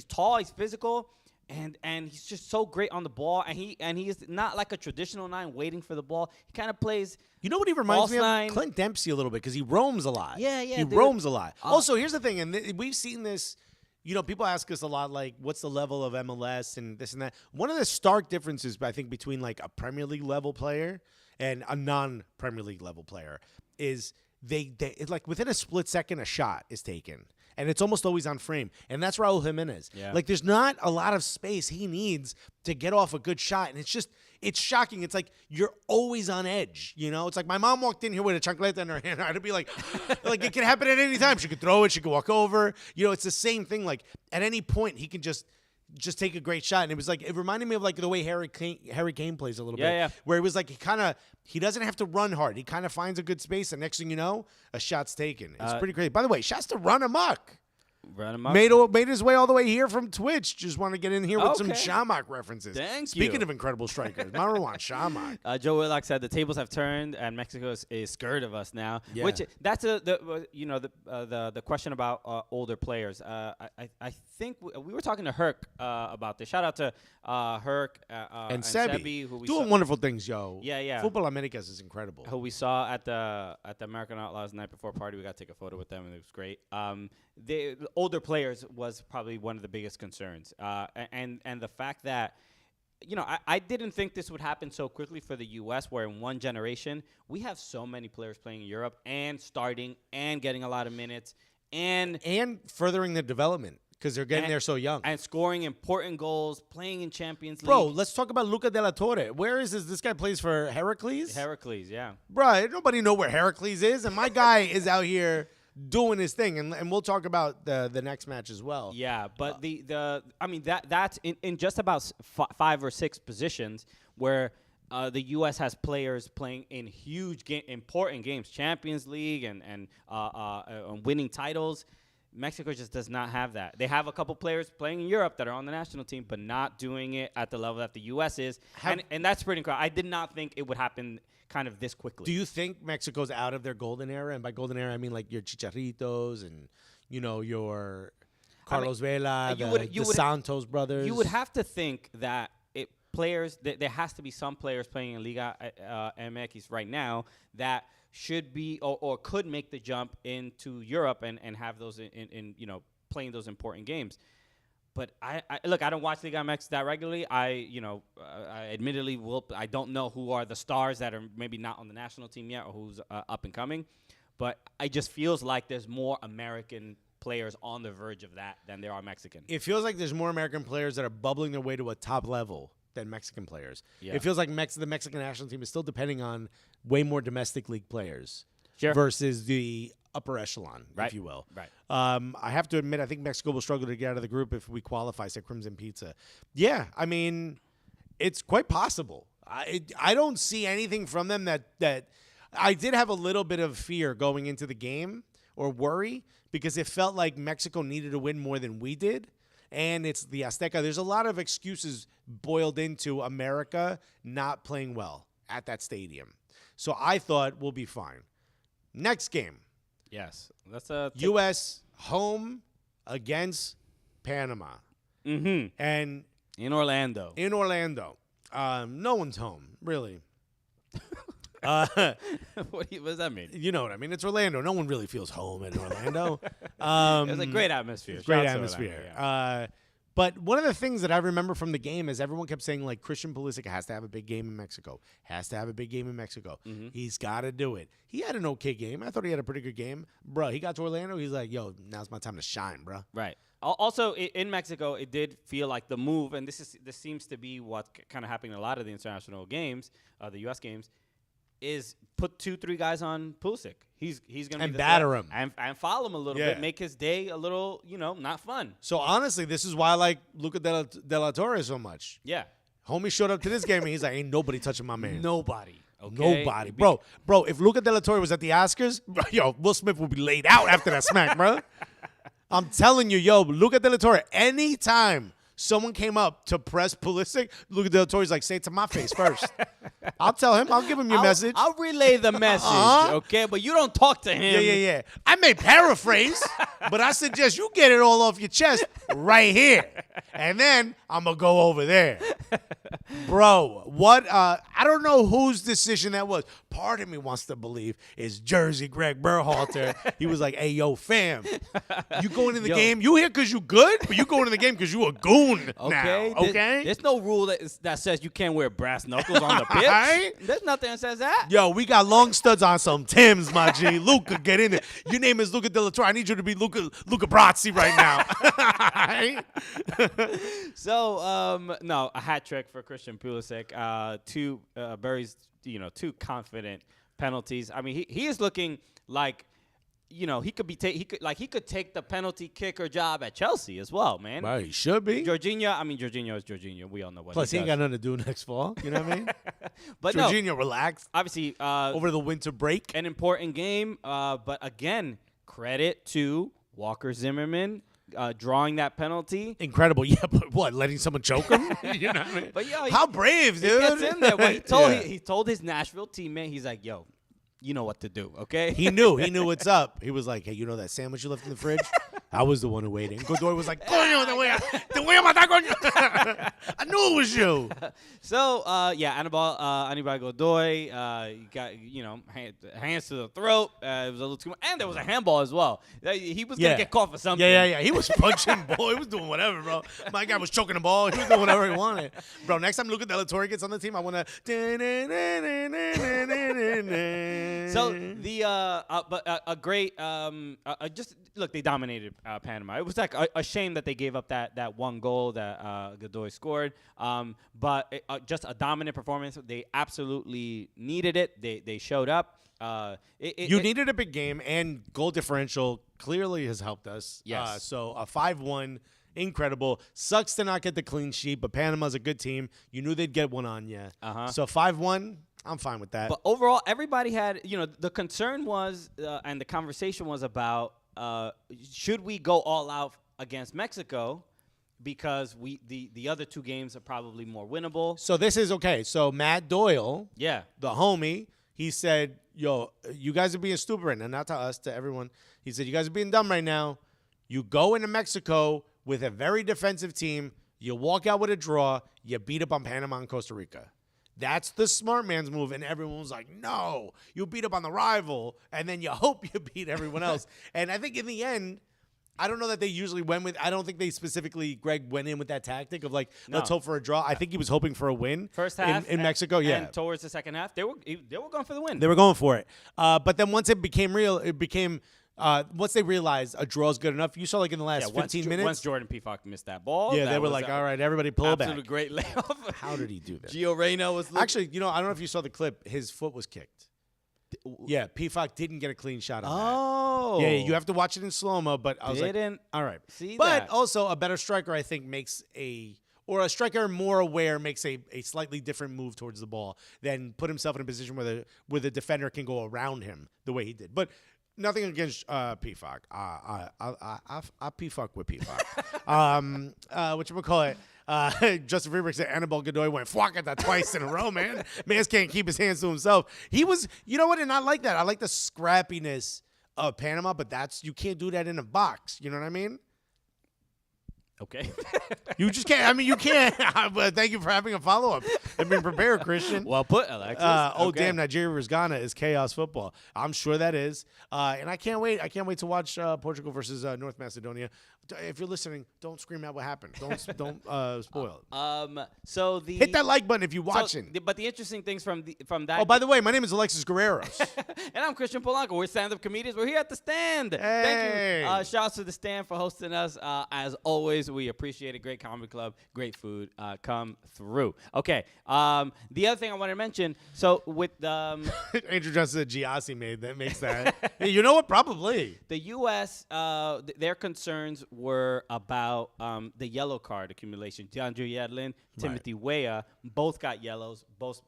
tall, he's physical. And he's just so great on the ball, and he is not like a traditional 9 waiting for the ball. He kind of plays. You know what he reminds me of? 9. Clint Dempsey a little bit, because he roams a lot. Yeah, he roams a lot. Also, here's the thing, and we've seen this. People ask us a lot, like, what's the level of MLS and this and that. One of the stark differences, I think, between like a Premier League level player and a non-Premier League level player is they like within a split second a shot is taken. And it's almost always on frame. And that's Raul Jimenez. Yeah. Like, there's not a lot of space he needs to get off a good shot. And it's shocking. It's like you're always on edge. It's like my mom walked in here with a chancleta in her hand. I'd be like, it can happen at any time. She could throw it. She could walk over. It's the same thing. Like, at any point, he can just take a great shot. And it reminded me of like the way Harry Kane plays a little bit. Yeah. Where it was like he doesn't have to run hard. He kind of finds a good space, and next thing you know, a shot's taken. It's pretty crazy. By the way, shots to run amok. Made his way all the way here from Twitch. Just want to get in here with some Shamak references. Speaking of incredible strikers, Marwan Shamak. Joe Willock said the tables have turned and Mexico is scared of us now. Yeah. Which that's the question about older players. I think we were talking to Herc about this. Shout out to Herc and Sebi, who we doing wonderful things, yo. Yeah. Futbol Americas is incredible. Who we saw at the American Outlaws night before party. We got to take a photo with them and it was great. The older players was probably one of the biggest concerns, and the fact that I didn't think this would happen so quickly for the U.S., where in one generation we have so many players playing in Europe and starting and getting a lot of minutes and furthering their development because they're getting there so young and scoring important goals, playing in Champions League. Bro, let's talk about Luca de la Torre. Where is this? This guy plays for Heracles. Yeah. Bro, nobody know where Heracles is, and my guy is out here doing his thing, and we'll talk about the next match as well. Yeah, but that's in just about 5 or 6 positions where the U.S. has players playing in huge important games, Champions League and winning titles. Mexico just does not have that. They have a couple players playing in Europe that are on the national team, but not doing it at the level that the U.S. is, and that's pretty incredible. I did not think it would happen kind of this quickly. Do you think Mexico's out of their golden era? And by golden era, I mean like your Chicharritos and your Carlos Vela, the Santos brothers. You would have to think that there has to be some players playing in Liga MX right now that should be or could make the jump into Europe and have those in playing those important games. But I don't watch Liga MX that regularly. I admittedly I don't know who are the stars that are maybe not on the national team yet or who's up and coming. But it just feels like there's more American players on the verge of that than there are Mexican. It feels like there's more American players that are bubbling their way to a top level than Mexican players. Yeah. It feels like the Mexican national team is still depending on way more domestic league players versus the upper echelon, if you will. Right. I have to admit, I think Mexico will struggle to get out of the group if we qualify, say, Crimson Pizza. Yeah, I mean, it's quite possible. I don't see anything from them that I did have a little bit of fear going into the game or worry because it felt like Mexico needed to win more than we did. And it's the Azteca. There's a lot of excuses boiled into America not playing well at that stadium. So I thought we'll be fine. Next game. Yes. That's a U.S. home against Panama. Mm-hmm. And in Orlando. No one's home, really. What does that mean? You know what I mean? It's Orlando. No one really feels home in Orlando. It was a great atmosphere. Great atmosphere. But one of the things that I remember from the game is everyone kept saying, like, Christian Pulisic has to have a big game in Mexico. Mm-hmm. He's got to do it. He had an okay game. I thought he had a pretty good game. Bro, he got to Orlando. He's like, yo, now's my time to shine, bro. Right. Also, in Mexico, it did feel like the move, and this seems to be what's kind of happening in a lot of the international games, the U.S. games, is put 2-3 guys on Pulisic. He's going to and batter him and follow him a little bit, make his day a little, not fun. So honestly, this is why I like Luca de la Torre so much. Yeah, homie showed up to this game and he's like, ain't nobody touching my man. Nobody. Okay? Nobody, bro. If Luca de la Torre was at the Oscars, yo, Will Smith would be laid out after that smack, bro. I'm telling you, yo, Luca de la Torre. Anytime someone came up to press Pulisic, Luca de la Torre's like, say it to my face first. I'll tell him. I'll give him your message. I'll relay the message, okay? But you don't talk to him. Yeah. I may paraphrase, but I suggest you get it all off your chest right here. And then I'm going to go over there. Bro, what? I don't know whose decision that was. Part of me wants to believe is Jersey Gregg Berhalter. He was like, hey, yo, fam, you going in the game? You here because you good? But you going in the game because you a goon now, okay? There's no rule that says you can't wear brass knuckles on the pitch. Right? There's nothing that says that. Yo, we got long studs on some Timbs, my G. Luca, get in there. Your name is Luca de la Torre. I need you to be Luca Brazzi right now. So, no, a hat trick for Christian Pulisic. Two two confident penalties. I mean, he is looking like, he could take the penalty kicker job at Chelsea as well, man. Right, he should be. Jorginho is Jorginho. We all know what. Plus, he ain't got nothing to do next fall. You know what I mean? But Jorginho relaxed. Obviously, over the winter break, an important game. But again, credit to Walker Zimmerman. Drawing that penalty. Incredible. Yeah, but what, letting someone choke him? You know what I mean? But how brave, dude. He gets in there. Well, he told his Nashville teammate, he's like, yo, you know what to do, okay? He knew what's up. He was like, hey, you know that sandwich you left in the fridge? I was the one who waited. Godoy was like, coño, te voy a matar, coño. I knew it was you. So, Anibal Godoy, got, hands to the throat. It was a little too much. And there was a handball as well. He was going to get caught for something. Yeah. He was punching ball. He was doing whatever, bro. My guy was choking the ball. He was doing whatever he wanted. Bro, next time Luca de la Torre gets on the team, I want to. So, a great, look, they dominated Panama. It was like a shame that they gave up that one goal that Godoy scored. But just a dominant performance. They absolutely needed it. They showed up. You needed a big game, and goal differential clearly has helped us. Yes. So a 5-1, incredible. Sucks to not get the clean sheet, but Panama's a good team. You knew they'd get one on you. So 5-1. I'm fine with that. But overall, everybody had, the concern was, and the conversation was about, should we go all out against Mexico because the other two games are probably more winnable. So this is okay. So Matt Doyle, the homie, he said, yo, you guys are being stupid right now. Not to us, to everyone. He said, you guys are being dumb right now. You go into Mexico with a very defensive team. You walk out with a draw. You beat up on Panama and Costa Rica. That's the smart man's move. And everyone was like, no, you beat up on the rival, and then you hope you beat everyone else. And I think in the end, I don't know that they usually went with – I don't think they specifically, Greg, went in with that tactic of like, let's hope for a draw. I think he was hoping for a win. First half. In Mexico, yeah. And towards the second half, they were going for the win. They were going for it. But then once it became real, it became once they realized a draw is good enough, you saw like in the last 15 minutes. Once Jordan Pifak missed that ball. Yeah, they were like, all right, everybody pull back. Absolute great layoff. How did he do that? Gio Reyna was looking. Actually, I don't know if you saw the clip. His foot was kicked. Yeah, Pifak didn't get a clean shot on that. Yeah, you have to watch it in slow-mo, but I was like, all right. But also a better striker, I think, makes a striker more aware makes a slightly different move towards the ball than put himself in a position where the defender can go around him the way he did. But nothing against Pifak. I Pifak with Pifak. Whatchamacallit? Justin Freeberg said Annabelle Godoy went fuck at that twice in a row, man. Mans can't keep his hands to himself. He was, you know what, and I like that. I like the scrappiness of Panama, but you can't do that in a box. You know what I mean? Okay. You just can't. I mean, you can't. But thank you for having a follow-up and being prepared, Christian. Well put, Alexis. Damn, Nigeria versus Ghana is chaos football. I'm sure that is. And I can't wait. I can't wait to watch Portugal versus North Macedonia. If you're listening, don't scream out what happened. Don't spoil it. So hit that like button if you're watching. But the interesting things from that. Oh, by the way, my name is Alexis Guerreros. And I'm Christian Polanco. We're stand-up comedians. We're here at the Stand. Hey. Thank you. Shouts to the Stand for hosting us. As always, we appreciate it. Great comedy club, great food. Come through. Okay. The other thing I want to mention. So with Andrew Johnson said Giassi made that makes that. Hey, you know what? Probably the U.S. Their concerns were about the yellow card accumulation. DeAndre Yedlin, Timothy Weah, both got yellows. Both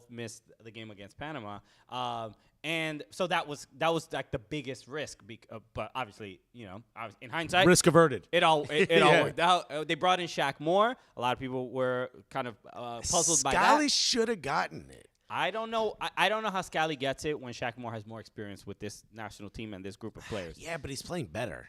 missed the game against Panama. And so that was like the biggest risk. But obviously, in hindsight, risk averted. It all worked out. They brought in Shaq Moore. A lot of people were kind of puzzled by that. Scally should have gotten it. I don't know. I don't know how Scally gets it when Shaq Moore has more experience with this national team and this group of players. Yeah, but he's playing better.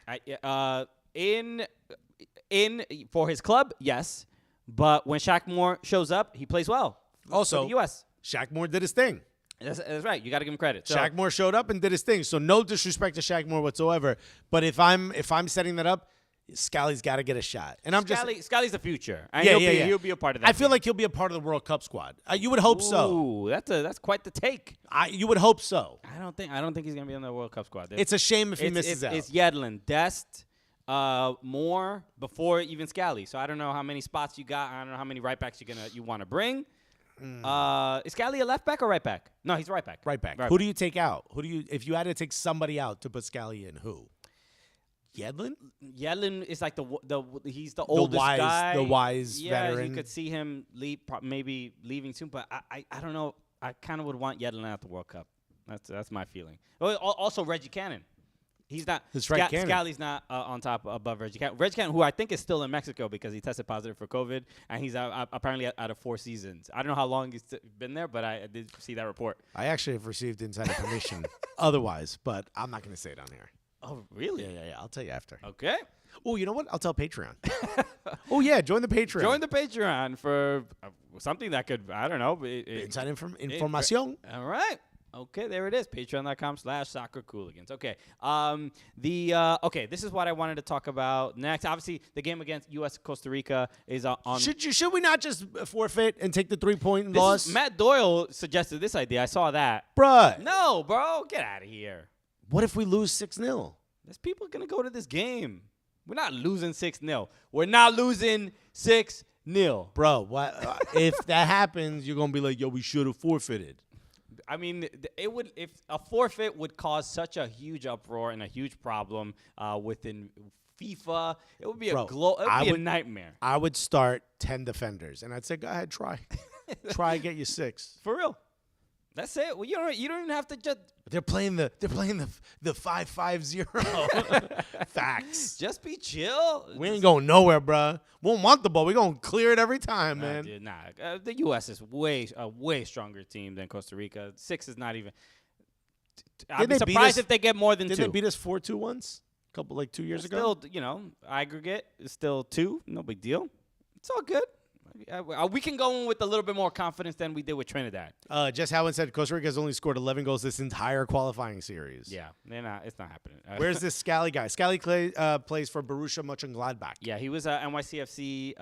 For his club, yes. But when Shaq Moore shows up, he plays well. Also, for the U.S. Shaq Moore did his thing. That's right. You got to give him credit. So, Shaq Moore showed up and did his thing. So no disrespect to Shaq Moore whatsoever. But if I'm setting that up, Scally's got to get a shot. And Scally's the future. And he'll be a part of that. I feel like he'll be a part of the World Cup squad. You would hope so. Ooh, that's quite the take. You would hope so. I don't think he's gonna be on the World Cup squad. It's a shame if he misses out. It's Yedlin, Dest, Moore before even Scally. So I don't know how many spots you got. I don't know how many right backs you want to bring. Is Scally a left back or right back? No, he's right back. Right back. Who do you take out? If you had to take somebody out to put Scally in? Who? Yedlin? Yedlin is like he's the oldest guy. The wise veteran. Yeah, you could see him maybe leaving soon, but I don't know. I kind of would want Yedlin at the World Cup. That's my feeling. Also, Reggie Cannon. He's not. Scally's not on top above Reggie Cannon. Reggie Cannon, who I think is still in Mexico because he tested positive for COVID, and he's apparently out of 4 seasons. I don't know how long he's been there, but I did see that report. I actually have received inside information otherwise, but I'm not going to say it on here. Oh, really? Yeah. I'll tell you after. Okay. Oh, you know what? I'll tell Patreon. Oh, yeah. Join the Patreon. Join the Patreon for something that could, I don't know. Inside information. All right. Okay, there it is. Patreon.com/soccercooligans. Okay. Okay, this is what I wanted to talk about next. Obviously, the game against U.S. Costa Rica is on. Should we not just forfeit and take the 3-point loss? Matt Doyle suggested this idea. I saw that. Bruh. No, bro. Get out of here. What if we lose 6-0? There's people going to go to this game. We're not losing 6-0. We're not losing 6-0. Bro, what, if that happens, you're going to be like, yo, we should have forfeited. I mean, if a forfeit would cause such a huge uproar and a huge problem within FIFA, it would be a nightmare. I would start 10 defenders, and I'd say, go ahead, try. Try and get you 6. For real. That's it. Well, you don't even have to just. They're playing the 5-5-0. Facts. Just be chill. We ain't going nowhere, bro. We don't want the ball. We're going to clear it every time, man. Dude, the U.S. is a way stronger team than Costa Rica. 6 is not even. I'd be surprised if they get more than 2. Did they beat us 4-2 once? couple, like 2 years ago. Still, aggregate is still 2. No big deal. It's all good. We can go in with a little bit more confidence than we did with Trinidad. Jess Howen said Costa Rica has only scored 11 goals this entire qualifying series. Yeah, it's not happening. Where's this Scally guy? Scally plays for Borussia Mönchengladbach. Yeah, he was a NYCFC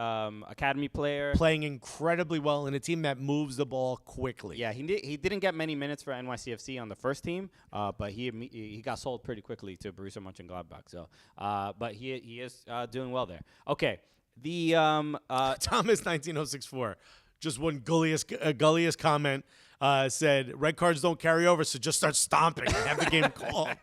academy player. Playing incredibly well in a team that moves the ball quickly. Yeah, he didn't get many minutes for NYCFC on the first team, but he got sold pretty quickly to Borussia Mönchengladbach. So, but he is doing well there. Okay. The Thomas 19064, just one gulliest comment, said red cards don't carry over, so just start stomping and have the game called.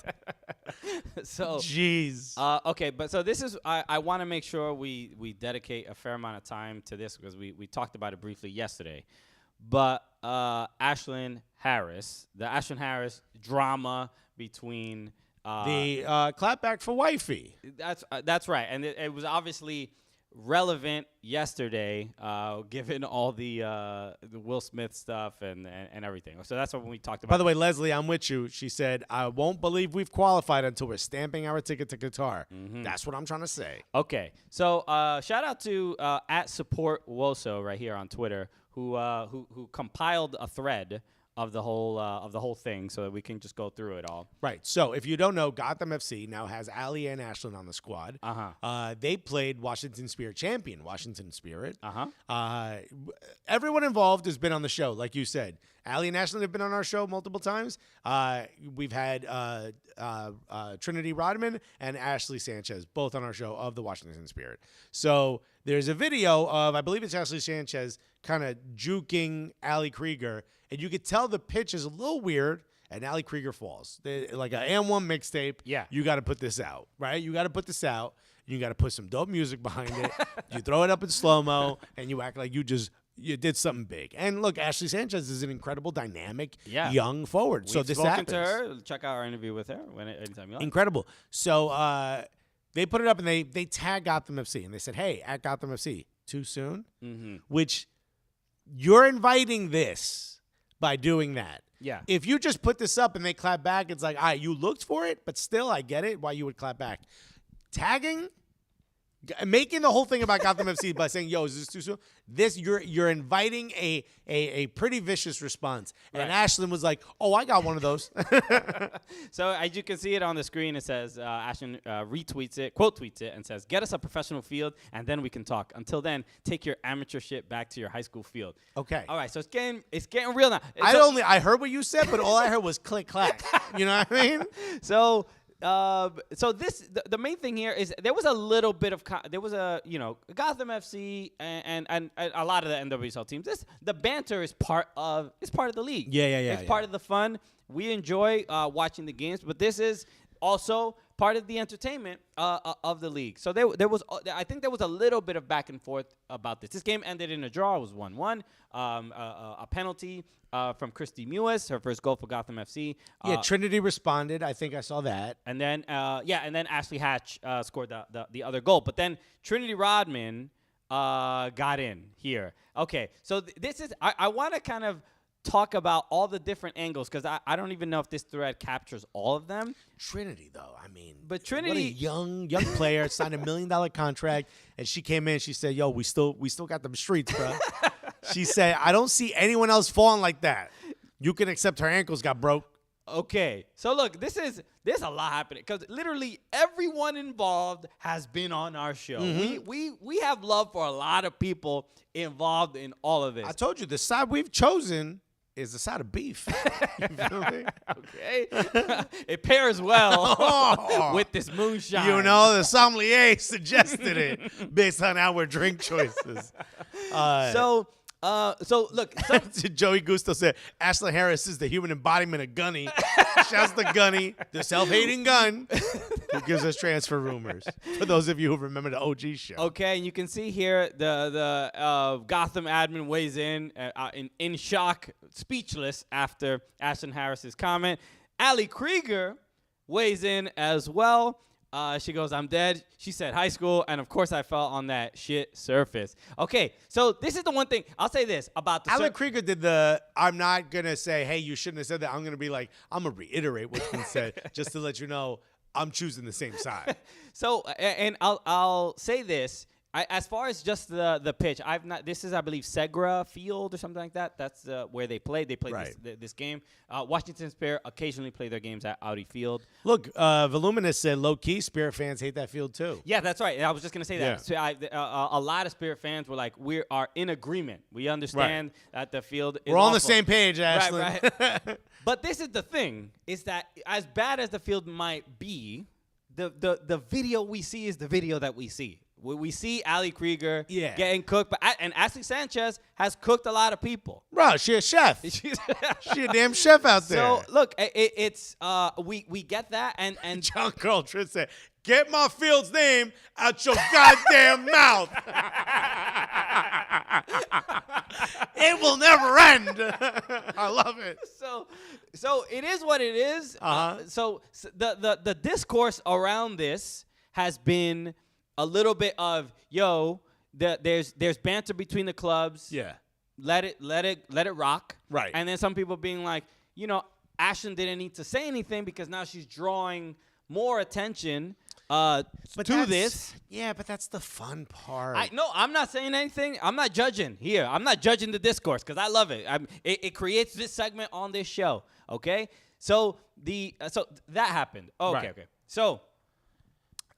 So jeez. Okay, but so this is I want to make sure we dedicate a fair amount of time to this because we talked about it briefly yesterday. But Ashlyn Harris, the Ashlyn Harris drama between the clapback for wifey. That's right, and it was obviously relevant yesterday, given all the Will Smith stuff and everything. So that's what we talked about. By the way, Leslie, I'm with you. She said, I won't believe we've qualified until we're stamping our ticket to Qatar. Mm-hmm. That's what I'm trying to say. Okay. So shout out to @SupportWoso right here on Twitter, who compiled a thread of the whole thing so that we can just go through it all. Right. So if you don't know, Gotham FC now has Ali and Ashlyn on the squad. They played Washington Spirit champion, Washington Spirit. Everyone involved has been on the show, like you said. Ali and Ashlyn have been on our show multiple times. We've had Trinity Rodman and Ashley Sanchez both on our show of the Washington Spirit. So there's a video of, I believe it's Ashley Sanchez, kind of juking Ali Krieger, and you could tell the pitch is a little weird, and Ali Krieger falls. Like an AM1 mixtape. Yeah. You got to put this out, right? You got to put this out. You got to put some dope music behind it. You throw it up in slow-mo, and you act like you did something big. And look, Ashley Sanchez is an incredible, dynamic, young forward. So this happens. We've spoken to her. Check out our interview with her anytime you like. Incredible. So they put it up, and they tag Gotham FC, and they said, hey, at Gotham FC, too soon? Mm-hmm. Which you're inviting this by doing that. Yeah. If you just put this up and they clap back, it's like, all right, you looked for it, but still, I get it why you would clap back. Tagging, making the whole thing about Gotham FC by saying, yo, is this too soon? You're inviting a pretty vicious response. Right. And Ashlyn was like, oh, I got one of those. So as you can see it on the screen, it says Ashlyn quote tweets it, and says, get us a professional field, and then we can talk. Until then, take your amateur shit back to your high school field. Okay. All right, so it's getting real now. I heard what you said, but all I heard was click, clack. You know what I mean? So the main thing here is there was a little bit of Gotham FC and a lot of the NWSL teams. The banter is part of the league. Yeah. It's part of the fun. We enjoy watching the games, but this is also part of the entertainment of the league. So I think there was a little bit of back and forth about this. This game ended in a draw. It was 1-1. A penalty from Christy Mewis, her first goal for Gotham FC. Trinity responded. I think I saw that. And then Ashley Hatch scored the other goal. But then Trinity Rodman got in here. Okay, so this is I want to kind of talk about all the different angles because I don't even know if this thread captures all of them. Trinity, though, I mean, but Trinity, what a young player, signed $1 million contract, and she came in. She said, "Yo, we still got them streets, bro." She said, "I don't see anyone else falling like that. You can accept her ankles got broke." Okay, so look, there's a lot happening because literally everyone involved has been on our show. Mm-hmm. We have love for a lot of people involved in all of this. I told you the side we've chosen is the side of beef. You feel me? Okay. It pairs well with this moonshine. You know, the sommelier suggested it based on our drink choices. So look, Joey Gusto said, Ashlyn Harris is the human embodiment of Gunny. Shouts to Gunny, the self-hating gun, who gives us transfer rumors. For those of you who remember the OG show. Okay, and you can see here the Gotham admin weighs in shock, speechless after Ashlyn Harris's comment. Ali Krieger weighs in as well. She goes, I'm dead. She said high school, and of course I fell on that shit surface. Okay, so this is the one thing. I'll say this about the Alan Krieger did I'm not going to say, hey, you shouldn't have said that. I'm going to be like, I'm going to reiterate what's been said just to let you know I'm choosing the same side. So, and I'll say this. As far as just the pitch, I've not. This is, I believe, Segra Field or something like that. That's where they played. They played this game. Washington Spirit occasionally play their games at Audi Field. Look, Voluminous said low-key Spirit fans hate that field too. Yeah, that's right. I was just going to say that. So a lot of Spirit fans were like, we are in agreement. We understand that the field is We're all on awful. the same page, Ashley. Right. But this is the thing, is that as bad as the field might be, the video we see is the video that we see. We see Ali Krieger getting cooked, and Ashley Sanchez has cooked a lot of people. Bro, she a chef. She a damn chef out there. So look, it's we get that, and John Carl Tritt said, "Get my field's name out your goddamn mouth. It will never end." I love it. So it is what it is. So the discourse around this has been a little bit of, there's banter between the clubs. Yeah. Let it rock. Right. And then some people being like, Ashton didn't need to say anything because now she's drawing more attention to this. Yeah, but that's the fun part. No, I'm not saying anything. I'm not judging here. I'm not judging the discourse because I love it. It creates this segment on this show. Okay. So that happened. Okay. So.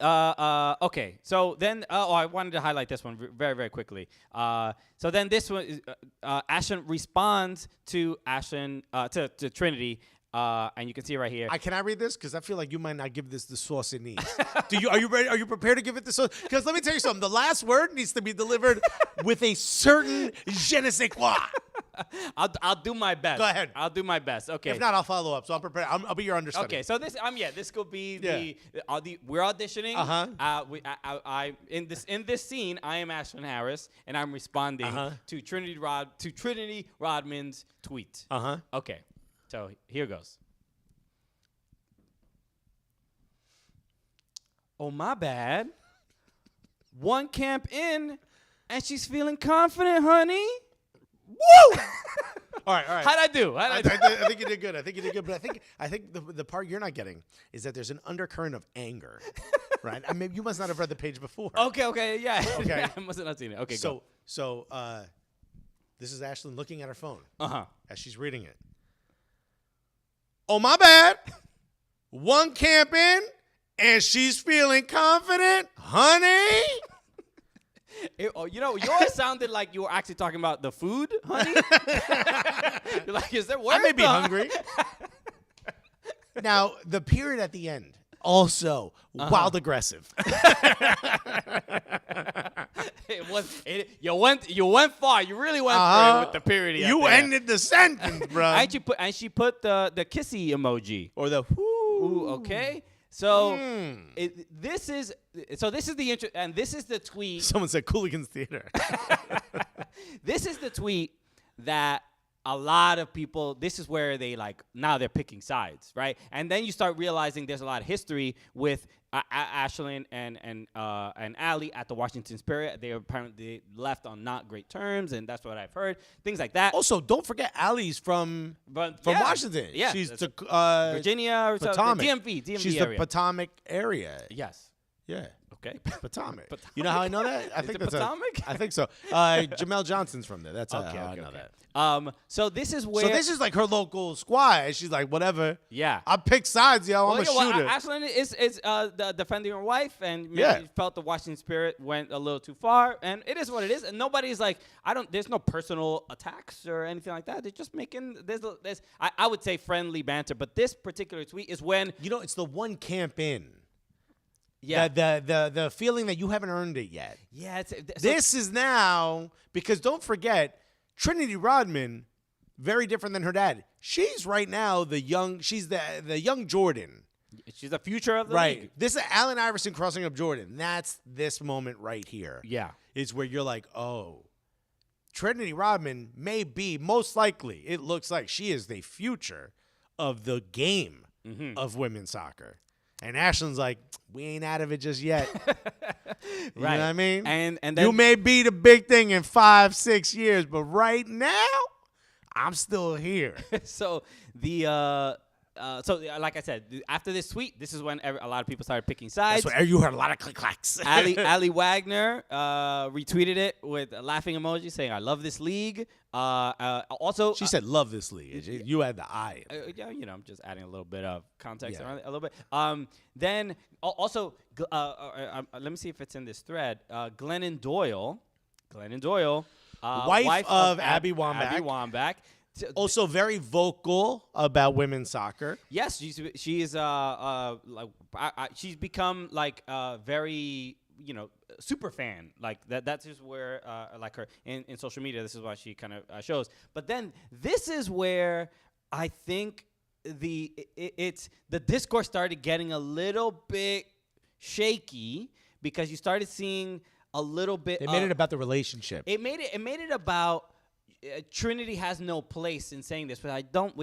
Okay. So then, I wanted to highlight this one very, very quickly. So then this one, is, Ashton responds to to Trinity, and you can see it right here. Can I read this? Because I feel like you might not give this the sauce it needs. Are you ready? Are you prepared to give it the sauce? Because let me tell you something. The last word needs to be delivered with a certain je ne sais quoi. I'll do my best. Go ahead. I'll do my best. Okay. If not, I'll follow up. So I'm prepared. I'll be your understudy. Okay. So this could be we're auditioning. I in this scene, I am Ashton Harris, and I'm responding to Trinity Rodman's tweet. Okay. So here goes. Oh, my bad. One camp in, and she's feeling confident, honey. Woo! All right. How'd I do? I think you did good. But I think the part you're not getting is that there's an undercurrent of anger, right? I mean, you must not have read the page before. Okay, yeah. Okay. I must have not seen it. Okay, So this is Ashlyn looking at her phone as she's reading it. Oh, my bad. One camp in, and she's feeling confident, honey. Yours sounded like you were actually talking about the food, honey. You're like, is there words? I may be hungry. Now, the period at the end, also wild aggressive. You went far. You really went for it with the period. You ended the sentence, bro. And she put the kissy emoji Or the Ooh, okay. So this is the and this is the tweet. Someone said Cooligans Theater. This is the tweet that a lot of people, this is where they now they're picking sides, right? And then you start realizing there's a lot of history with Ashlyn and Ali at the Washington Spirit. They apparently left on not great terms, and that's what I've heard. Things like that. Also, don't forget Ali's from Washington. Yeah, she's Virginia or Potomac. DMV She's area. the Potomac area. Yes. Yeah. Okay. Potomac. You know how I know that? I think that's Potomac? I think so. Jamel Johnson's from there. That's how I know that. So this is where. So this is like her local squad. She's like, whatever. Yeah. I pick sides, yo. I'm a shooter. Ashlyn is defending her wife, and maybe felt the Washington Spirit went a little too far, and it is what it is. And nobody's like, there's no personal attacks or anything like that. They're just making I would say friendly banter, but this particular tweet is when it's the one camp in. Yeah. The feeling that you haven't earned it yet. Yeah. This is now, because don't forget, Trinity Rodman, very different than her dad. She's right now she's the young Jordan. She's the future of the league. This is Allen Iverson crossing up Jordan. That's this moment right here. Yeah. Is where you're like, oh, Trinity Rodman may be, most likely, it looks like she is the future of the game of women's soccer. And Ashlyn's like, we ain't out of it just yet. You know what I mean? And then you may be the big thing in 5-6 years, but right now, I'm still here. So the like I said, after this tweet, this is when a lot of people started picking sides. That's when you heard a lot of click-clacks. Ali Wagner retweeted it with a laughing emoji saying, "I love this league." Also, she said, "Love this league." You had the eye. Yeah, I'm just adding a little bit of context around it, a little bit. Then also, let me see if it's in this thread. Glennon Doyle, wife of Abby Wambach. Abby Wambach. Also very vocal about women's soccer. Yes, she's become like very super fan, like that's just where like her in social media. This is what she kind of shows. But then this is where I think the discourse started getting a little bit shaky, because you started seeing a little bit. They made it about the relationship. It made it about. Trinity has no place in saying this, which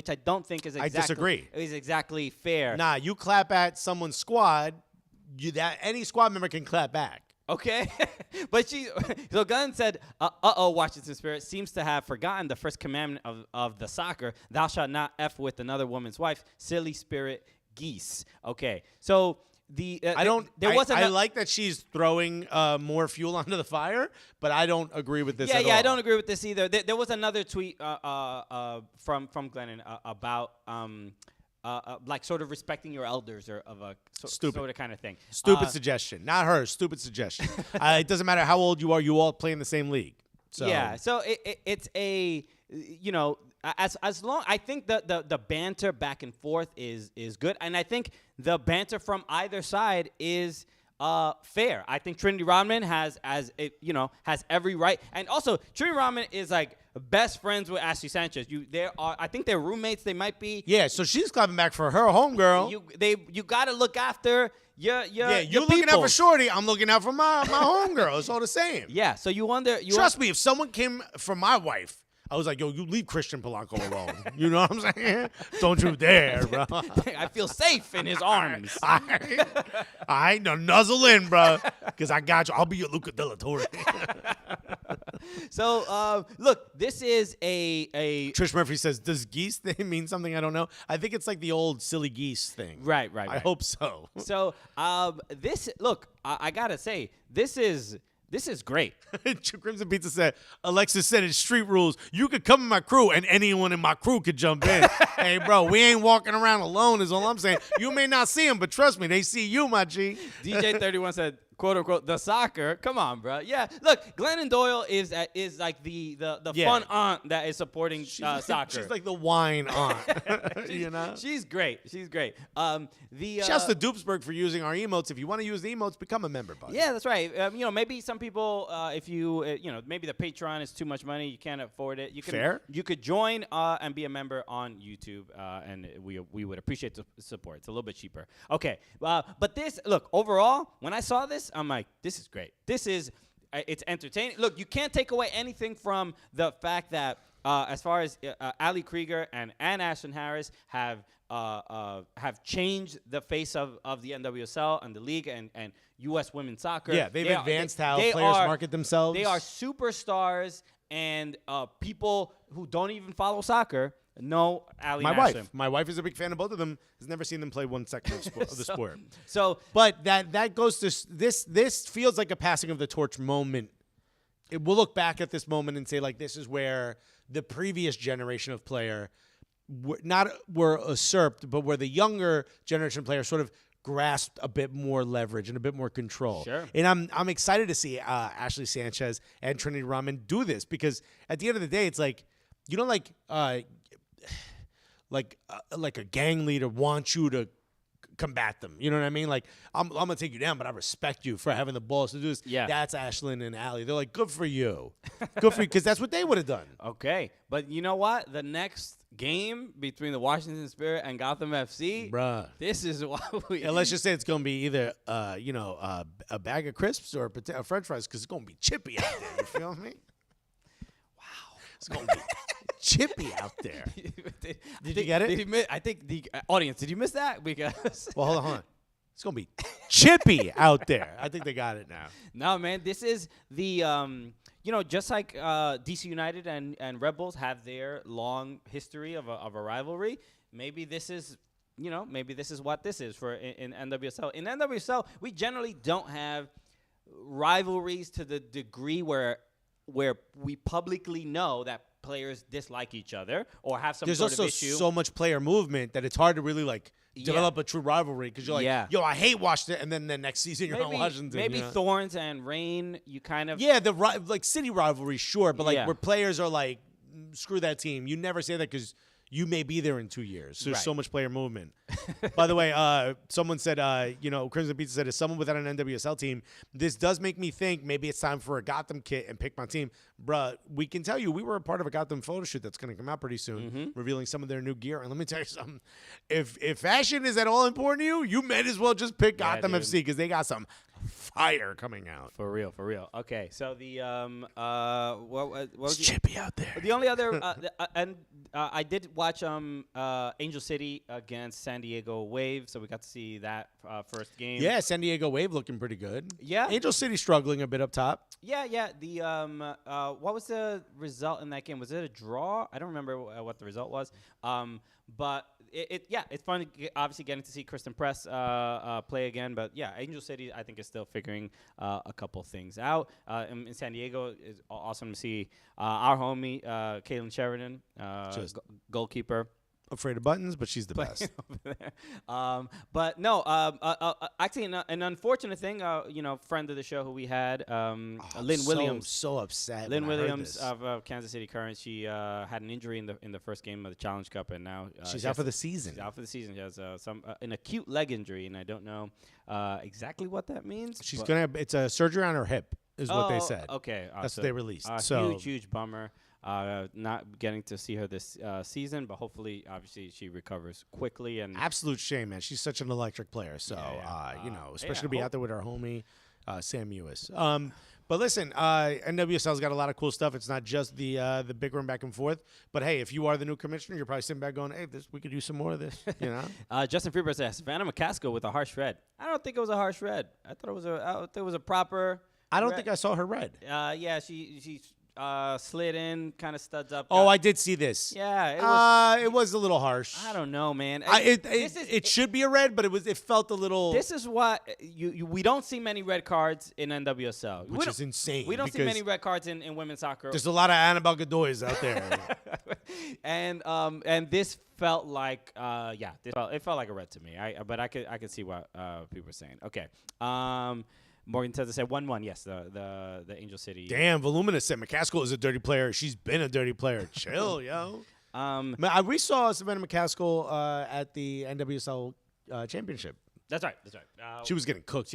I don't think is exactly. I disagree. Is exactly fair. Nah, you clap at someone's squad, any squad member can clap back. Okay, but so Gunn said, Washington Spirit seems to have forgotten the first commandment of the soccer: thou shalt not f with another woman's wife. Silly spirit geese. Okay, so. I like that she's throwing more fuel onto the fire, but I don't agree with this at all. I don't agree with this either. There was another tweet from Glennon about like sort of respecting your elders, or of a sort of kind of thing. Stupid suggestion. Not her. Stupid suggestion. It doesn't matter how old you are. You all play in the same league. So. Yeah. So it's a as long, I think the banter back and forth is good, and I think the banter from either side is fair. I think Trinity Rodman has every right, and also Trinity Rodman is like best friends with Ashley Sanchez. I think they're roommates. They might be. Yeah, so she's clapping back for her homegirl. You got to look after your you're looking out for Shorty. I'm looking out for my homegirl. It's all the same. Yeah, so you wonder. Trust me, if someone came for my wife, I was like, yo, you leave Christian Polanco alone. You know what I'm saying? Don't you dare, bro. I feel safe in his arms. I ain't no nuzzle in, bro, because I got you. I'll be your Luca de la Torre. So, look, this is a Trish Murphy says, does geese thing mean something I don't know? I think it's like the old silly geese thing. Right. I hope so. So, I got to say, this is great. Crimson Pizza said, Alexis said it's street rules. You could come in my crew and anyone in my crew could jump in. Hey, bro, we ain't walking around alone is all I'm saying. You may not see them, but trust me, they see you, my G. DJ31 said, quote unquote, the soccer. Come on, bro. Yeah, look, Glennon Doyle is like the fun aunt that is supporting soccer. She's like the wine aunt. You know? She's great. Shouts to Dupsburg for using our emotes. If you want to use the emotes, become a member, buddy. Yeah, that's right. Maybe some people, if you, maybe the Patreon is too much money, you can't afford it. You could join and be a member on YouTube, and we would appreciate the support. It's a little bit cheaper. Okay, but overall, when I saw this, I'm like, this is great. It's entertaining. Look, you can't take away anything from the fact that as far as Ali Krieger and Ashton Harris have changed the face of the NWSL and the league and U.S. women's soccer. Yeah, they've advanced how players market themselves. They are superstars, and people who don't even follow soccer know Ali and Ashton. My wife is a big fan of both of them. Has never seen them play one second of the sport. But that goes to this feels like a passing of the torch moment. We'll look back at this moment and say, like, this is where the previous generation of player were usurped, but where the younger generation player sort of grasped a bit more leverage and a bit more control. Sure. And I'm excited to see Ashley Sanchez and Trinity Rodman do this, because at the end of the day, it's like, you know, like a gang leader wants you to combat them. You know what I mean? Like, I'm going to take you down, but I respect you for having the balls to do this. Yeah. That's Ashlyn and Allie. They're like, good for you. Good for you, because that's what they would have done. Okay. But you know what? The next game between the Washington Spirit and Gotham FC, bruh, this is what we... Yeah, let's just say it's going to be either, a bag of crisps or a french fries, because it's going to be chippy out there. You feel me? Wow. It's going to be... chippy out there. Did you get it? I think the audience, did you miss that? Because well, hold on. It's going to be chippy out there. I think they got it now. No, man, this is the, just like DC United and Red Bulls have their long history of a rivalry, maybe this is maybe this is what this is for in NWSL. In NWSL, we generally don't have rivalries to the degree where we publicly know that players dislike each other or have some There's sort of also issue. so much player movement that it's hard to really develop a true rivalry because you're like, yo, I hate Washington, and then the next season you're on Washington. Maybe Thorns and Reign, you kind of the city rivalry, sure, but where players are like, screw that team. You never say that because you may be there in 2 years. So there's so much player movement. By the way, someone said, Crimson Pizza said, as someone without an NWSL team, this does make me think maybe it's time for a Gotham kit and pick my team. Bruh, we can tell you we were a part of a Gotham photo shoot that's going to come out pretty soon, revealing some of their new gear. And let me tell you something. If fashion is at all important to you, you might as well just pick Gotham FC because they got some fire coming out. For real. Okay, so the what was Chippy out there. The only other I did watch Angel City against San Diego Wave, so we got to see that first game. Yeah, San Diego Wave looking pretty good. Yeah, Angel City struggling a bit up top. Yeah. The what was the result in that game? Was it a draw? I don't remember what the result was. But it's fun. Obviously, getting to see Kristen Press play again. But yeah, Angel City, I think, is still figuring a couple things out. In San Diego, it's awesome to see our homie Caitlin Sheridan, goalkeeper. Afraid of buttons, but she's the best. But no, actually, an unfortunate thing. Friend of the show who we had, Lynn Williams. So upset. Lynn Williams of Kansas City Current. She had an injury in the first game of the Challenge Cup, and now she's out for the season. She's out for the season. She has an acute leg injury, and I don't know exactly what that means. She's it's a surgery on her hip, is what they said. Okay, that's what they released. Huge bummer. Not getting to see her this season, but hopefully, obviously, she recovers quickly. And absolute shame, man. She's such an electric player. So, especially to be out there with our homie, Sam Ewis. But listen, NWSL's got a lot of cool stuff. It's not just the big run back and forth. But hey, if you are the new commissioner, you're probably sitting back going, "Hey, we could do some more of this." Justin Freeberg says Savannah McCaskill with a harsh red. I don't think it was a harsh red. I thought it was a proper. I don't think I saw her red. Yeah, she slid in, kind of studs up. Oh, I did see this. Yeah, it was a little harsh. I don't know, man. It should be a red, but it felt a little. This is what we don't see many red cards in NWSL, which is insane. We don't see many red cards in women's soccer. There's a lot of Annabelle Godoys out there, and this felt like it felt like a red to me. But I could see what people are saying. Okay. Morgan Teza said 1-1. Yes, the Angel City. Damn, Voluminous said McCaskill is a dirty player. She's been a dirty player. Chill, yo. We saw Savannah McCaskill at the NWSL championship. That's right. She was getting cooked.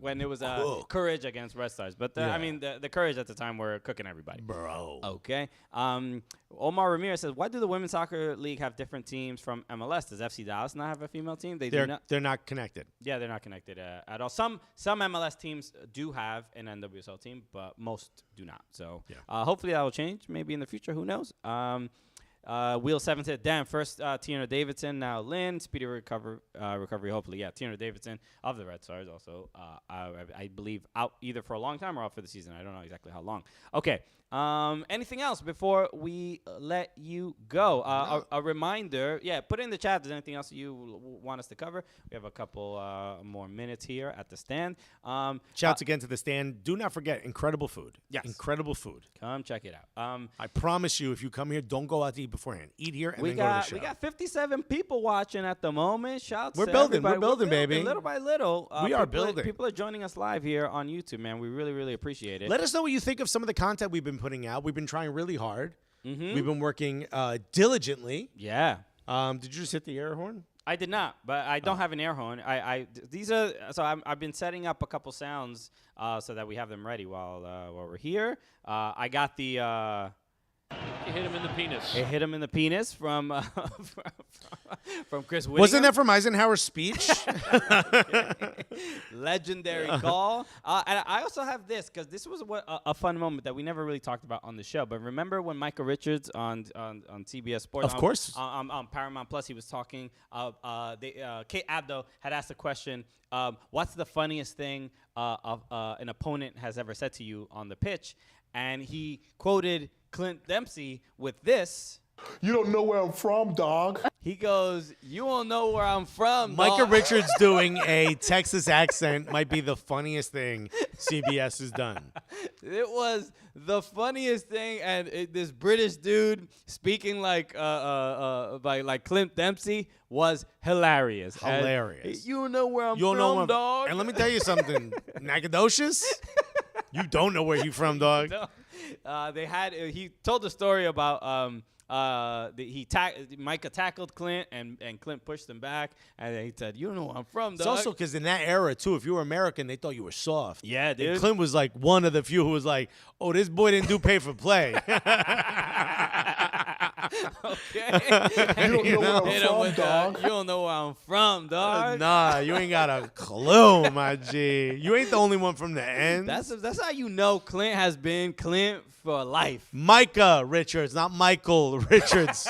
When it was Courage against Red Stars. But the Courage at the time were cooking everybody. Bro. Okay. Omar Ramirez says, why do the Women's Soccer League have different teams from MLS? Does FC Dallas not have a female team? They're not connected. Yeah, they're not connected at all. Some MLS teams do have an NWSL team, but most do not. So hopefully that will change. Maybe in the future. Who knows? Wheel 7 said, damn, first Tiana Davidson, now Lynn. Speedy recovery, hopefully. Yeah, Tiana Davidson of the Red Stars also, I believe, out either for a long time or out for the season. I don't know exactly how long. Okay. Anything else before we let you go? A reminder, put it in the chat if there's anything else you want us to cover. We have a couple more minutes here at the stand. Shouts again to the stand. Do not forget, incredible food. Yes. Incredible food. Come check it out. I promise you, if you come here, don't go out to eat beforehand. Eat here and then go to the show. We got 57 people watching at the moment. Shouts to building. everybody. We're building, baby. Little by little. We are building. People are joining us live here on YouTube, man. We really, really appreciate it. Let us know what you think of some of the content we've been putting out. We've been trying really hard. We've been working diligently. Yeah. Did you just hit the air horn? I did not, but I don't have an air horn. I've been setting up a couple sounds so that we have them ready while we're here. I got the. It hit him in the penis. It hit him in the penis from from Chris Whittingham. Wasn't that from Eisenhower's speech? Legendary call. And I also have this because this was a fun moment that we never really talked about on the show. But remember when Michael Richards on CBS Sports, of course, on Paramount Plus, he was talking. Kate Abdo had asked a question. What's the funniest thing an opponent has ever said to you on the pitch? And he quoted Clint Dempsey with this. You don't know where I'm from, dog. He goes, "You won't know where I'm from." Micah dog." Richards doing a Texas accent might be the funniest thing CBS has done. It was the funniest thing, and this British dude speaking like Clint Dempsey was hilarious. Hilarious. And you don't know where I'm You don't from, know where, dog. and let me tell you something, Nacogdoches, you don't know where you from, dog. He told the story about Micah tackled Clint and Clint pushed him back, and then he said, "You don't know where I'm from, dog." It's also because in that era too, if you were American, they thought you were soft. Yeah, dude. And Clint was like one of the few who was like, "Oh, this boy didn't do pay for play." Okay. You don't know where Hit I'm him from, with the, dog. "You don't know where I'm from, dog." Nah, you ain't got a clue, my G. You ain't the only one from the end. That's how you know Clint has been Clint for life. Micah Richards, not Michael Richards.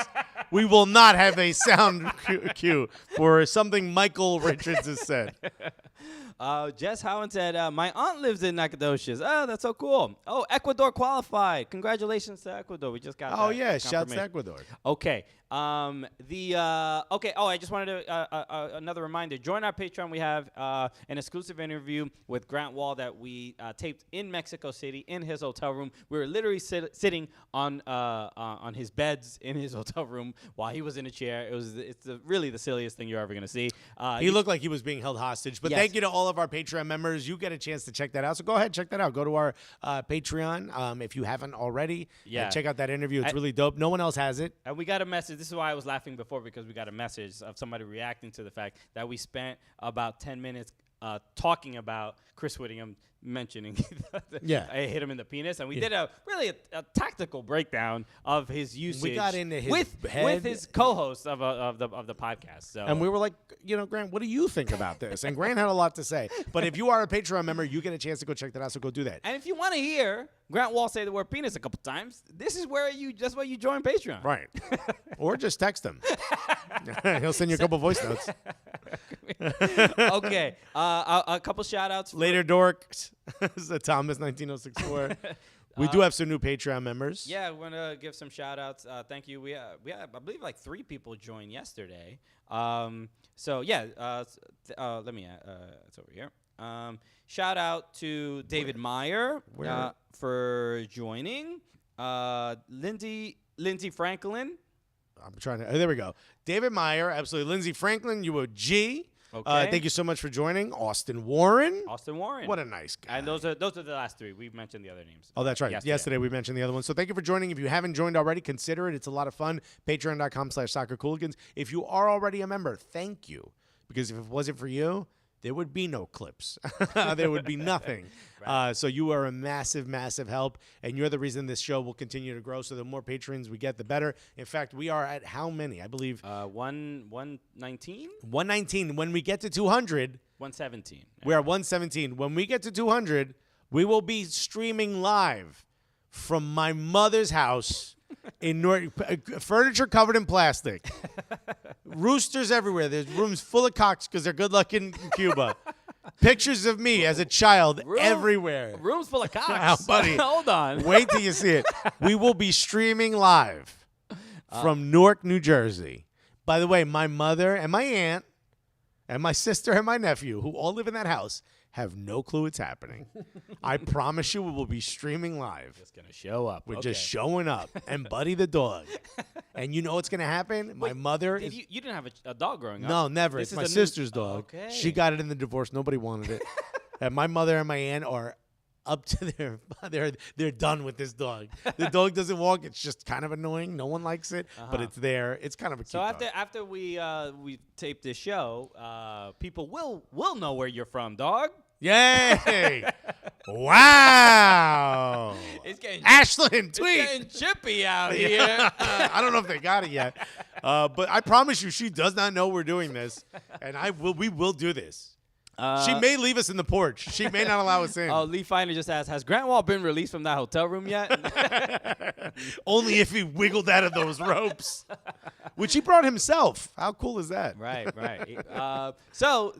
We will not have a sound cue for something Michael Richards has said. Jess Howen said, "My aunt lives in Nacogdoches." Oh, that's so cool. Oh, Ecuador qualified. Congratulations to Ecuador. We just got Oh that yeah, shouts to confirmation. Ecuador. Okay. Okay. Oh, I just wanted to another reminder. Join our Patreon. We have an exclusive interview with Grant Wall that we taped in Mexico City in his hotel room. We were literally sitting on his beds in his hotel room while he was in a chair. It's really the silliest thing you're ever gonna see. He looked like he was being held hostage. But Yes. thank you to all of our Patreon members. You get a chance to check that out. So go ahead, check that out. Go to our Patreon if you haven't already. Yeah. And check out that interview. It's really dope. No one else has it. And we got a message. This is why I was laughing before, because we got a message of somebody reacting to the fact that we spent about 10 minutes talking about Chris Whittingham mentioning I hit him in the penis, and we did a tactical breakdown of his usage. We got into his with head. his co-host of the podcast. So And we were like, Grant, what do you think about this? And Grant had a lot to say. But if you are a Patreon member, you get a chance to go check that out. So go do that. and if you want to hear Grant Wall say the word penis a couple times, this is where that's why you join Patreon. Right. Or just text him. He'll send you a couple voice notes. Okay. A couple shout outs. Later, dorks. This is a Thomas 19064. We do have some new Patreon members. Yeah, we want to give some shout outs. Thank you. We had, I believe, like 3 people joined yesterday. So yeah, let me. It's over here. Shout out to David Meyer for joining. Lindsay Franklin. I'm trying to. There we go. David Meyer, absolutely. Lindsay Franklin, you a G. Okay. Thank you so much for joining. Austin Warren. What a nice guy. And those are the last 3. We've mentioned the other names. Oh, that's right. Yesterday we mentioned the other one. So thank you for joining. If you haven't joined already, consider it. It's a lot of fun. Patreon.com/soccercooligans. If you are already a member, thank you. Because if it wasn't for you, there would be no clips. There would be nothing. Right. So you are a massive, massive help, and you're the reason this show will continue to grow. So the more patrons we get, the better. In fact, we are at how many? I believe 119. 119. When we get to 200, 117. we are 117. When we get to 200, we will be streaming live from my mother's house in furniture covered in plastic. Roosters everywhere. There's rooms full of cocks because they're good luck in Cuba. Pictures of me as a child everywhere. Rooms full of cocks. Wow, buddy. Hold on. Wait till you see it. We will be streaming live from Newark, New Jersey. By the way, my mother and my aunt and my sister and my nephew, who all live in that house, have no clue it's happening. I promise you we will be streaming live. Just going to show up. We're just showing up. And Buddy the dog. And you know what's going to happen? My mother is... You didn't have a dog growing up? No, never. This It's my sister's dog. Okay. She got it in the divorce. Nobody wanted it. And my mother and my aunt are up to they're done with this dog. The dog doesn't walk. It's just kind of annoying. No one likes it, but it's there. It's kind of a cute dog. After we tape this show, people will know where you're from, dog. Yay! Wow! It's getting Ashland, tweet. It's getting chippy out here. I don't know if they got it yet, but I promise you, she does not know we're doing this, and we will do this. She may leave us in the porch. She may not allow us in. Oh, Lee Finer just asked, has Grant Wall been released from that hotel room yet? Only if he wiggled out of those ropes, which he brought himself. How cool is that? Right. So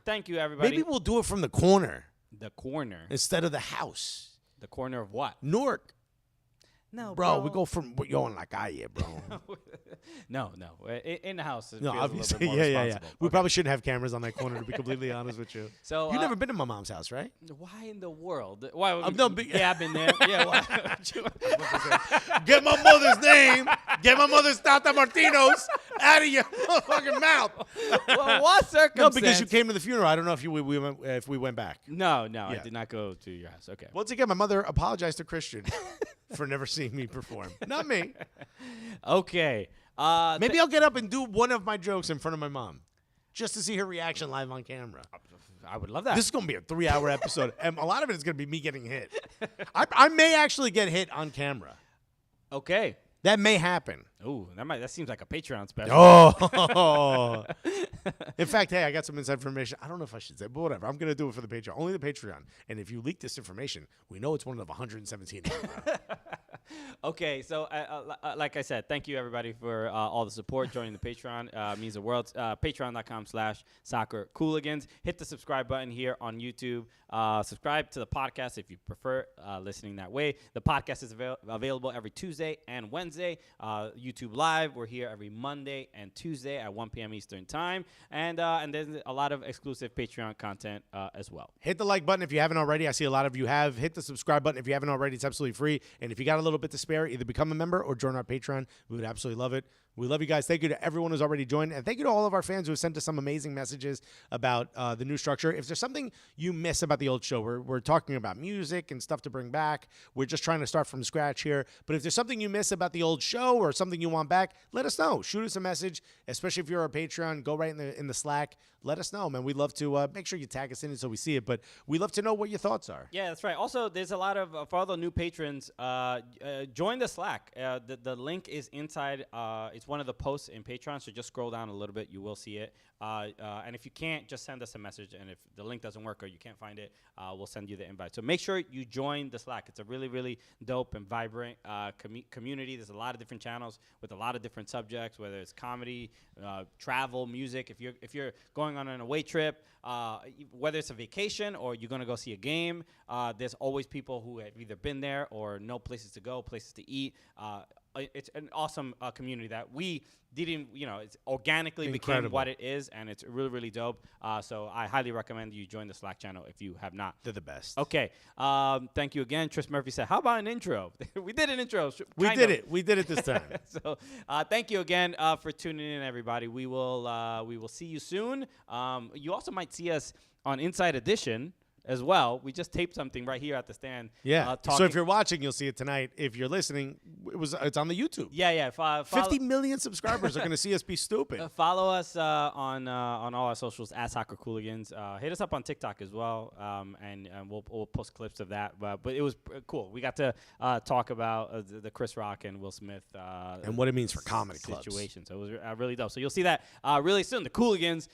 thank you, everybody. Maybe we'll do it from the corner. The corner. Instead of the house. The corner of what? Newark. No, Bro, we go from yo en la calle, bro. No. In the house. It No, feels obviously, a little bit more yeah. responsible. We Okay. probably shouldn't have cameras on that corner, to be completely honest with you. So You've never been to my mom's house, right? why in the world? Why? no, yeah, I've been there. Yeah. Why? Get my mother's name. Get my mother's Tata Martino's out of your motherfucking mouth. Well, what circumstance? No, because you came to the funeral. I don't know if we went back. No, I Yeah. did not go to your house. Okay. Once again, my mother apologized to Chritian for never seeing me perform. Not me. Okay. Maybe I'll get up and do one of my jokes in front of my mom, just to see her reaction live on camera. I would love that. This is going to be a 3-hour episode, and a lot of it is going to be me getting hit. I may actually get hit on camera. Okay. That may happen. Ooh, that seems like a Patreon special. Oh. In fact, hey, I got some inside information. I don't know if I should say, but whatever. I'm going to do it for the Patreon. Only the Patreon. And if you leak this information, we know it's one of 117. Okay, so like I said, thank you everybody for all the support. Joining the Patreon means the world. Patreon.com/soccer Cooligans. Hit the subscribe button here on YouTube. Subscribe to the podcast if you prefer listening that way. The podcast is available every Tuesday and Wednesday. YouTube Live, we're here every Monday and Tuesday at 1 p.m. Eastern Time. And there's a lot of exclusive Patreon content as well. Hit the like button if you haven't already. I see a lot of you have. Hit the subscribe button if you haven't already. It's absolutely free. And if you got a little bit to spare, either become a member or join our Patreon. We would absolutely love it. We love you guys. Thank you to everyone who's already joined. And thank you to all of our fans who have sent us some amazing messages about the new structure. If there's something you miss about the old show, we're talking about music and stuff to bring back. We're just trying to start from scratch here. But if there's something you miss about the old show or something you want back, let us know. Shoot us a message, especially if you're our Patreon. Go right in the Slack. Let us know, man. We'd love to make sure you tag us in it so we see it. But we love to know what your thoughts are. Yeah, that's right. Also, there's a lot of, for all the new patrons, join the Slack. The link is inside. It's one of the posts in Patreon, so just scroll down a little bit. You will see it. And if you can't, just send us a message. And if the link doesn't work or you can't find it, we'll send you the invite. So make sure you join the Slack. It's a really, really dope and vibrant community. There's a lot of different channels with a lot of different subjects, whether it's comedy, travel, music. If you're going on an away trip, whether it's a vacation or you're going to go see a game, there's always people who have either been there or know places to go, places to eat. It's an awesome community that we didn't, it's organically Incredible. became what it is, and it's really, really dope. So I highly recommend you join the Slack channel if you have not. They're the best. Okay. Thank you again. Tris Murphy said, how about an intro? We did an intro. We did it. We did it this time. So thank you again for tuning in, everybody. We will see you soon. You also might see us on Inside Edition as well. We just taped something right here at the stand. Yeah. So if you're watching, you'll see it tonight. If you're listening, it's on the YouTube. Yeah. 50 million subscribers are going to see us be stupid. Follow us on all our socials at Soccer Cooligans. Hit us up on TikTok as well, and we'll post clips of that. But it was cool. We got to talk about the Chris Rock and Will Smith and what it means for comedy clubs. Situation. So it was really dope. So you'll see that really soon. The Cooligans.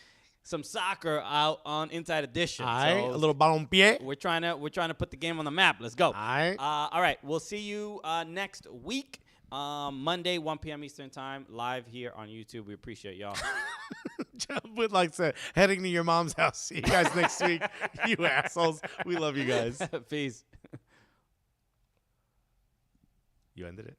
Some soccer out on Inside Edition. A little balompié. We're trying to put the game on the map. Let's go. All right. We'll see you next week, Monday, 1 p.m. Eastern Time, live here on YouTube. We appreciate y'all. With like said, heading to your mom's house. See you guys next week. You assholes. We love you guys. Peace. You ended it.